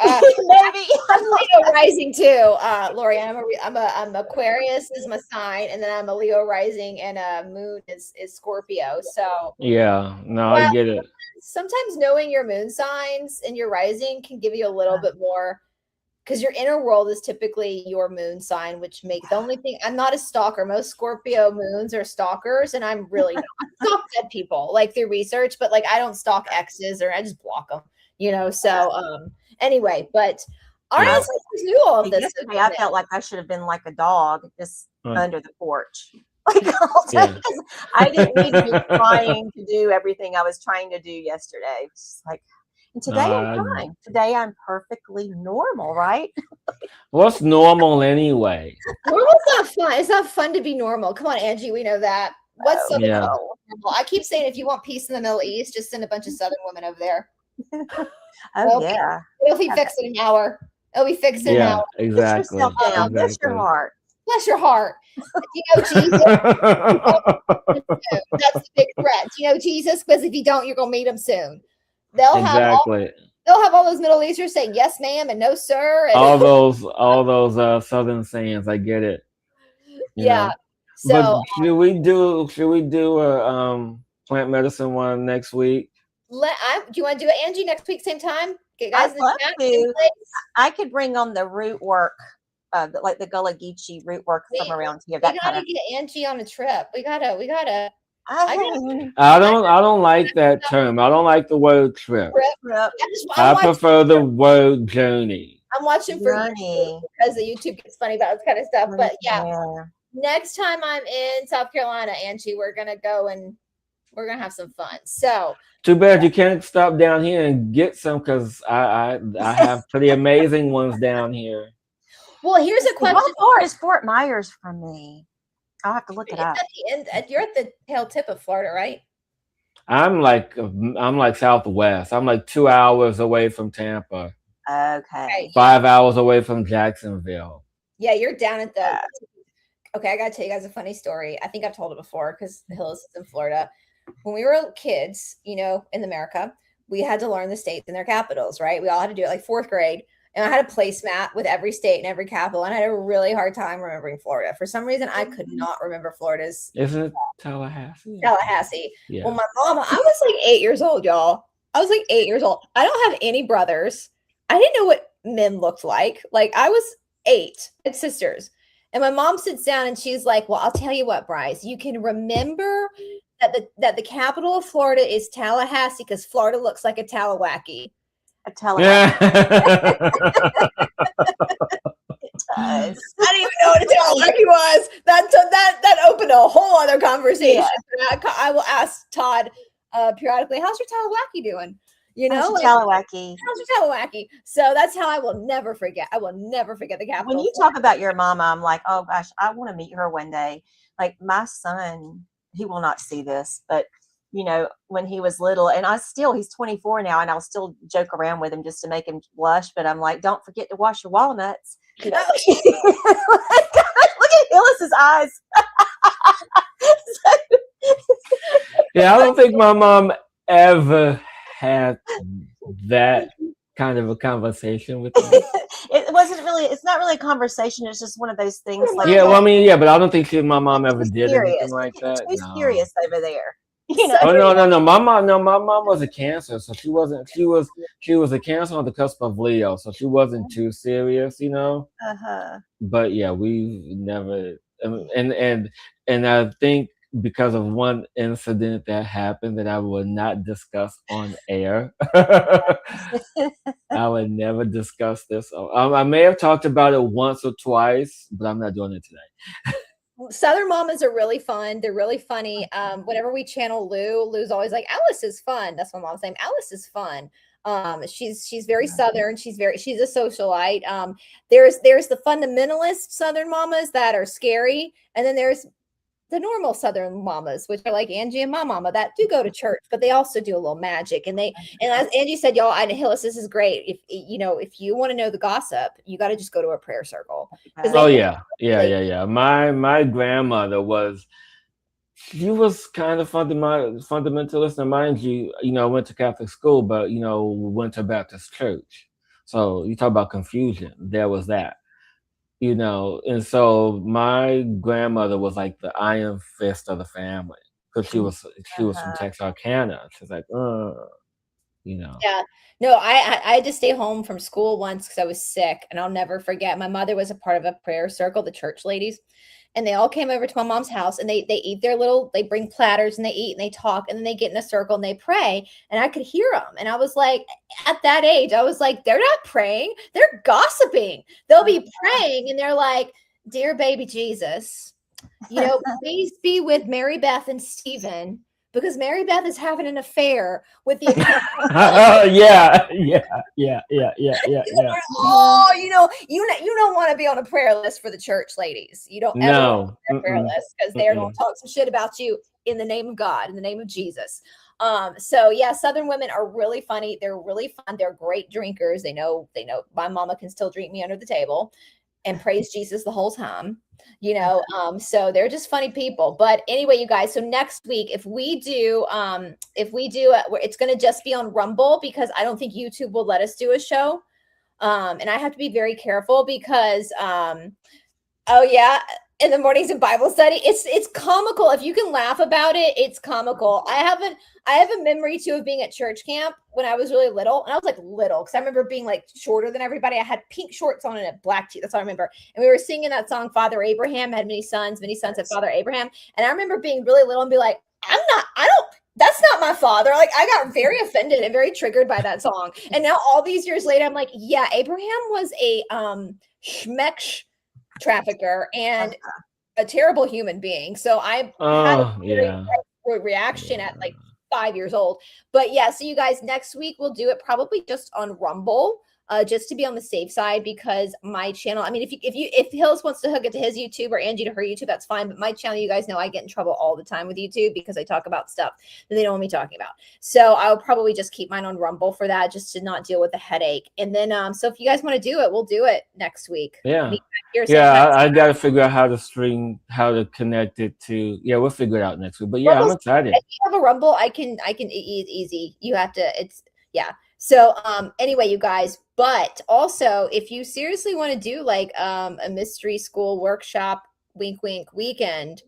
Maybe. I'm Leo rising too, Lori. I'm Aquarius is my sign, and then I'm a Leo rising, and moon is Scorpio. So yeah, no, I get it. Sometimes knowing your moon signs and your rising can give you a little bit more, because your inner world is typically your moon sign, which makes the only thing. I'm not a stalker. Most Scorpio moons are stalkers, and I'm really not. I stalk dead people like through research, but like I don't stalk exes or I just block them. So anyway, but our ancestors knew all of this. Yesterday, I felt like I should have been like a dog just under the porch. Like all day, because I didn't need to be trying to do everything I was trying to do yesterday. It's just like, and today I'm fine. Today I'm perfectly normal, right? What's normal anyway? Normal's not fun. It's not fun to be normal. Come on, Angie, we know that. What's Southern normal? I keep saying if you want peace in the Middle East, just send a bunch of Southern women over there. It'll be fixed in an hour. It'll be fixed in an hour. Exactly. Bless yourself down. Bless your heart. Bless your heart. Jesus. That's the big threat. Jesus, because if you don't, you're gonna meet him soon. They'll have all those Middle Easterners saying yes, ma'am, and no, sir. And all those Southern sayings. I get it. You know? So but should we do a plant medicine one next week? Do you want to do it, Angie, next week, same time? Get guys I'd love to. I could bring on the root work, like the Gullah Geechee root work from around here. We gotta get Angie on a trip. We gotta. I don't like that term. I don't like the word trip. I prefer the word journey. I'm watching for journey because the YouTube gets funny about this kind of stuff. But next time I'm in South Carolina, Angie, we're gonna go and we're gonna have some fun. So too bad you can't stop down here and get some, because I have pretty amazing ones down here. Well, here's a question. How far is Fort Myers from me? I'll have to look it up. At the end, you're at the tail tip of Florida, right? I'm like southwest. I'm like 2 hours away from Tampa. Okay. 5 hours away from Jacksonville. Yeah, you're down at the. Okay, I gotta tell you guys a funny story. I think I've told it before because Hillis is in Florida. When we were kids, in America, we had to learn the states and their capitals, right? We all had to do it like 4th grade. And I had a placemat with every state and every capital. And I had a really hard time remembering Florida. For some reason, I could not remember Florida's. Isn't it Tallahassee? Tallahassee. Yeah. Well, my mom, I was like 8 years old, y'all. I was like 8 years old. I don't have any brothers. I didn't know what men looked like. Like I was 8. I had sisters. And my mom sits down and she's like, well, I'll tell you what, Brice, you can remember that the capital of Florida is Tallahassee because Florida looks like a Talawaki. A Talawaki. It does. I didn't even know what a Talawaki was. That opened a whole other conversation. Yeah. I will ask Todd periodically, how's your Talawaki doing? Talawaki. How's your Talawaki? So that's how I will never forget. I will never forget the capital. When you talk about your mama, I'm like, oh gosh, I want to meet her one day. Like my son, he will not see this, but when he was little, and he's 24 now, and I'll still joke around with him just to make him blush. But I'm like, don't forget to wash your walnuts. Look at Hillis's eyes. Yeah, I don't think my mom ever had that kind of a conversation with me. It's not really a conversation. It's just one of those things. Like, but I don't think my mom ever did anything like that. Too serious over there. Oh no. My mom was a Cancer, so she wasn't. She was a Cancer on the cusp of Leo, so she wasn't too serious, But yeah, we never. And I think because of one incident that happened that I will not discuss on air. I would never discuss this. I may have talked about it once or twice, but I'm not doing it today. Southern mamas are really fun. They're really funny. Whenever we channel Lou's always like, Alice is fun. That's my mom's name. Alice is fun. She's very Southern. She's a socialite. There's the fundamentalist Southern mamas that are scary, and then there's the normal Southern mamas, which are like Angie and my mama, that do go to church, but they also do a little magic. And as Angie said, y'all, I Hillis, this is great. If you want to know the gossip, you got to just go to a prayer circle. Oh yeah. My grandmother was kind of fundamentalist, and mind you, went to Catholic school, but went to Baptist church. So you talk about confusion. There was that. And so my grandmother was like the iron fist of the family, because she was from Texarkana. She's like, Yeah. No, I had to stay home from school once because I was sick, and I'll never forget. My mother was a part of a prayer circle, the church ladies, and they all came over to my mom's house, and they eat they bring platters, and they eat and they talk, and then they get in a circle and they pray, and I could hear them. And I was like, at that age, I was like, they're not praying, they're gossiping. They'll be praying and they're like, dear baby Jesus, please be with Mary Beth and Stephen, because Mary Beth is having an affair with the yeah. Oh, you don't want to be on a prayer list for the church ladies. You don't ever want to be on a prayer list, because they are going to talk some shit about you in the name of God, in the name of Jesus. So yeah, Southern women are really funny. They're really fun. They're great drinkers. They know my mama can still drink me under the table and praise Jesus the whole time. So they're just funny people. But anyway, you guys, so next week, if we do it's going to just be on Rumble, because I don't think YouTube will let us do a show. And I have to be very careful because in the mornings in Bible study, it's comical. If you can laugh about it, it's comical. I have a memory too of being at church camp when I was really little, and I was like little because I remember being like shorter than everybody. I had pink shorts on and a black tee. That's all I remember. And we were singing that song, Father Abraham had many sons had Father Abraham. And I remember being really little and be like, that's not my father. Like, I got very offended and very triggered by that song. And now all these years later, I'm like, yeah, Abraham was a schmeck trafficker and a terrible human being. So I had a reaction at like 5 years old. But yeah, so you guys, next week we'll do it probably just on Rumble, just to be on the safe side, because my channel, I mean, if Hills wants to hook it to his YouTube or Angie to her YouTube, that's fine. But my channel, you guys know I get in trouble all the time with YouTube because I talk about stuff that they don't want me talking about. So I'll probably just keep mine on Rumble for that, just to not deal with the headache. And then, so if you guys want to do it, we'll do it next week. Yeah. I got to figure out how to connect it to, we'll figure it out next week. But yeah, I'm excited. If you have a Rumble, I can easy. You have to, So anyway, you guys, but also if you seriously want to do like a mystery school workshop, wink, wink, weekend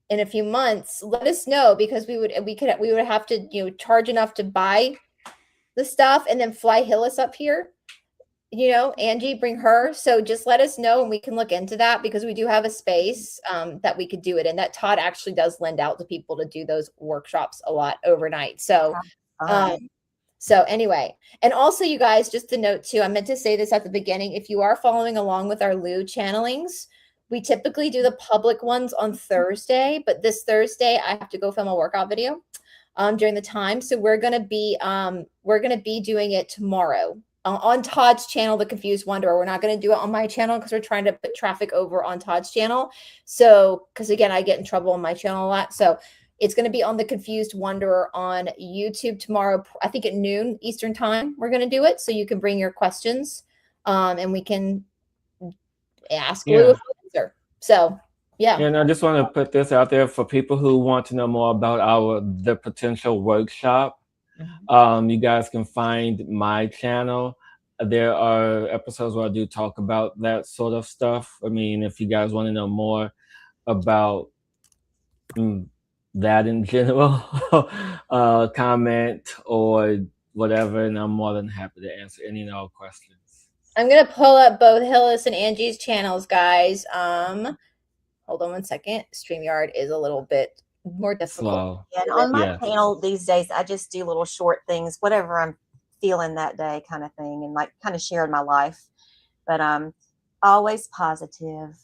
in a few months, let us know, because we would have to, charge enough to buy the stuff and then fly Hillis up here. Angie, bring her. So just let us know and we can look into that, because we do have a space that we could do it in. That Todd actually does lend out to people to do those workshops a lot overnight. So, so anyway, and also you guys, just a note too, I meant to say this at the beginning. If you are following along with our Lou channelings, we typically do the public ones on Thursday, but this Thursday I have to go film a workout video during the time. So we're going to be doing it tomorrow on Todd's channel, The Confused Wanderer. We're not going to do it on my channel because we're trying to put traffic over on Todd's channel. So, because again, I get in trouble on my channel a lot. So it's going to be on The Confused Wanderer on YouTube tomorrow, I think at noon Eastern time. We're going to do it. So you can bring your questions and we can ask Lou a answer. So, yeah. And I just want to put this out there for people who want to know more about the potential workshop. You guys can find my channel. There are episodes where I do talk about that sort of stuff. I mean, if you guys want to know more about that in general, comment or whatever, and I'm more than happy to answer any and all questions. I'm going to pull up both Hillis and Angie's channels, guys. Hold on one second. StreamYard is a little bit more difficult. Slow. And on my channel these days, I just do little short things, whatever I'm feeling that day kind of thing, and like kind of sharing my life. But always positive.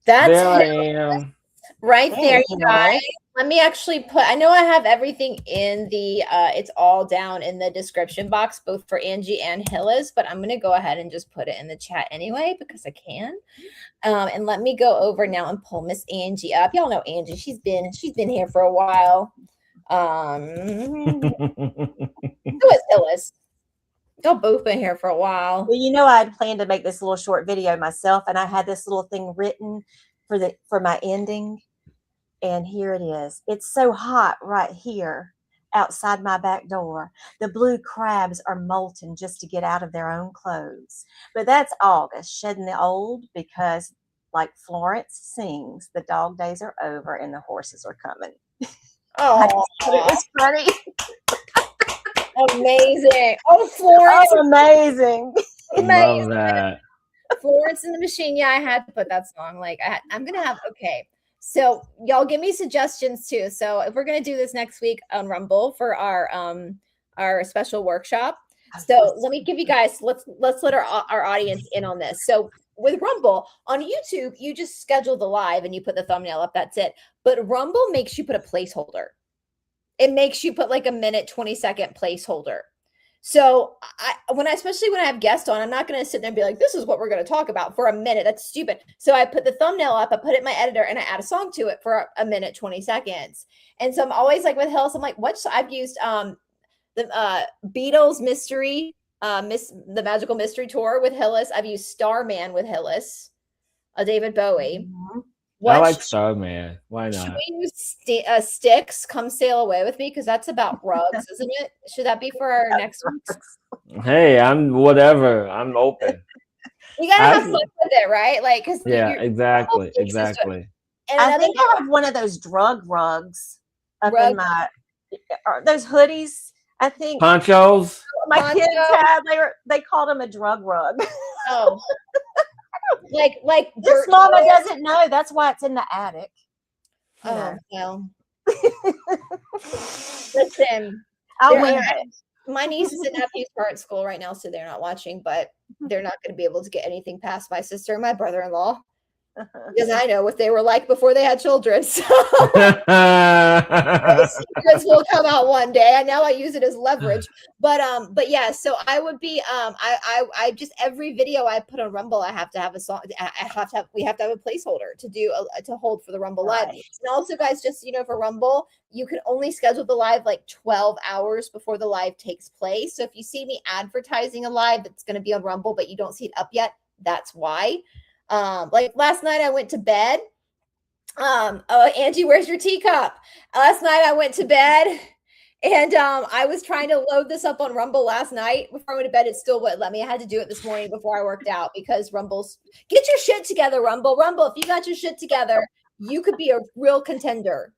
That's There I am. right there, you guys. Hillis. Let me actually put, I know I have everything in the, it's all down in the description box, both for Angie and Hillis, but I'm going to go ahead and just put it in the chat anyway, because I can. And let me go over now and pull Miss Angie up. Y'all know Angie. She's been here for a while. Who is Hillis? Y'all both been here for a while. Well, you know, I had planned to make this little short video myself, and I had this little thing written for my ending. And here it is. It's so hot right here outside my back door. The blue crabs are molting just to get out of their own clothes. But that's August, shedding the old, because like Florence sings, the dog days are over and the horses are coming. Oh, it was funny. Amazing. Oh, Florence. Oh, amazing. Love that. Florence and the Machine. Yeah, I had to put that song. Like, I'm going to have, okay. So y'all give me suggestions too. So if we're going to do this next week on Rumble for our special workshop. So let me give you guys, let's let our audience in on this. So with Rumble on YouTube, you just schedule the live and you put the thumbnail up. That's it. But Rumble makes you put a placeholder. It makes you put like a minute, 20-second placeholder. So especially when I have guests on, I'm not going to sit there and be like, this is what we're going to talk about for a minute. That's stupid. So I put the thumbnail up, I put it in my editor, and I add a song to it for a minute, 20 seconds. And so I'm always like with Hillis, I'm like, I've used the Beatles Mystery, the Magical Mystery Tour with Hillis. I've used Starman with Hillis, David Bowie. Mm-hmm. I like Starman. Why not? Should we use Styx, Come Sail Away With Me? Because that's about rugs, isn't it? Should that be for our next one? Hey, I'm whatever. I'm open. You gotta have fun with it, right? Like, because exactly. And I think I have one of those drug rugs up in my those hoodies. I think ponchos. My kids had. They called them a drug rug. Oh. Like this mama doesn't know. That's why it's in the attic. Oh well. Listen, I'll wear it. My nieces and nephews are at school right now, so they're not watching, but they're not going to be able to get anything past my sister and my brother-in-law. Because I know what they were like before they had children. So secrets will come out one day. And now I use it as leverage. But yeah, so I would be I just every video I put on Rumble, I have to have a song. We have to have a placeholder to hold for the Rumble live. And also, guys, just for Rumble, you can only schedule the live like 12 hours before the live takes place. So if you see me advertising a live that's going to be on Rumble, but you don't see it up yet, that's why. Like last night I went to bed. Angie, where's your teacup? Last night I went to bed and I was trying to load this up on Rumble last night. Before I went to bed, it still wouldn't let me. I had to do it this morning before I worked out because Rumble's get your shit together, Rumble. Rumble, if you got your shit together, you could be a real contender.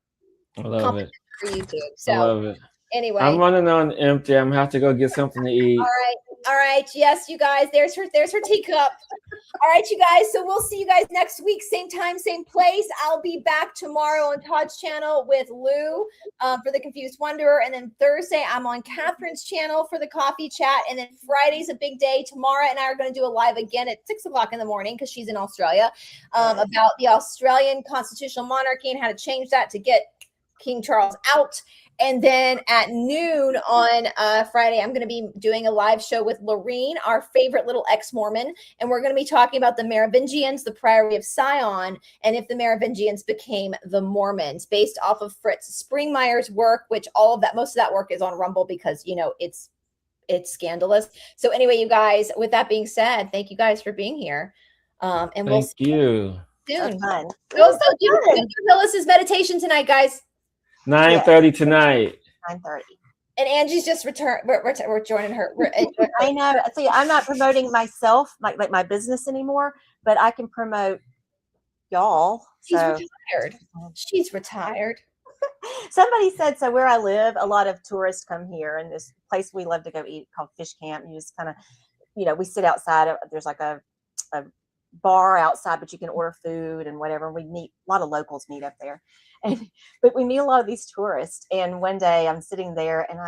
I love it. For YouTube. So I love it. Anyway, I'm running on empty. I'm gonna have to go get something to eat. All right. Yes, you guys. There's her teacup. All right, you guys. So we'll see you guys next week, same time, same place. I'll be back tomorrow on Todd's channel with Lou for the Confused Wanderer, and then Thursday I'm on Catherine's channel for the coffee chat, and then Friday's a big day. Tamara and I are going to do a live again at 6:00 in the morning because she's in Australia about the Australian constitutional monarchy and how to change that to get King Charles out. And then at noon on Friday, I'm going to be doing a live show with Lorene, our favorite little ex-Mormon. And we're going to be talking about the Merovingians, the Priory of Sion, and if the Merovingians became the Mormons, based off of Fritz Springmeier's work, which most of that work is on Rumble because, it's scandalous. So anyway, you guys, with that being said, thank you guys for being here. And we'll see you soon. So do Hillis's meditation tonight, guys. 9:30 tonight. 9:30. And Angie's just returned. We're joining her. I know. See, I'm not promoting myself, like my business anymore, but I can promote y'all. She's retired. She's retired. Somebody said, so where I live, a lot of tourists come here, and this place we love to go eat called Fish Camp. You just kind of, we sit outside. There's like a bar outside, but you can order food and whatever. We meet a lot of locals meet up there, but we meet a lot of these tourists. And one day I'm sitting there and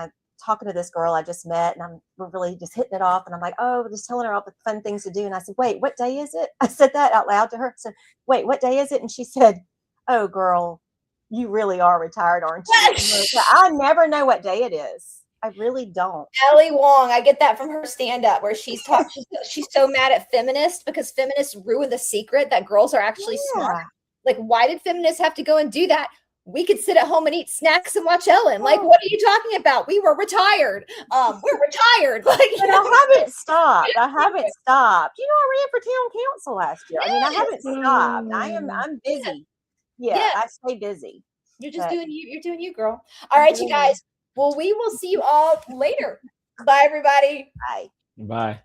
talking to this girl I just met, and we're really just hitting it off. And I'm like, oh, we're just telling her all the fun things to do. And I said, wait, what day is it? I said that out loud to her. I said, wait, what day is it? And she said, oh, girl, you really are retired, aren't you? I never know what day it is. I really don't. Ellie Wong, I get that from her stand-up where she's so mad at feminists because feminists ruin the secret that girls are actually smart. Like, why did feminists have to go and do that? We could sit at home and eat snacks and watch Ellen. Like, what are you talking about? We were retired. We're retired. Like, but I haven't stopped. I haven't stopped. You know, I ran for town council last year. I mean, I haven't stopped. I'm busy. Yeah, I stay busy. You're just doing you. You're doing you, girl. All right, you guys. Well, we will see you all later. Bye, everybody. Bye. Bye.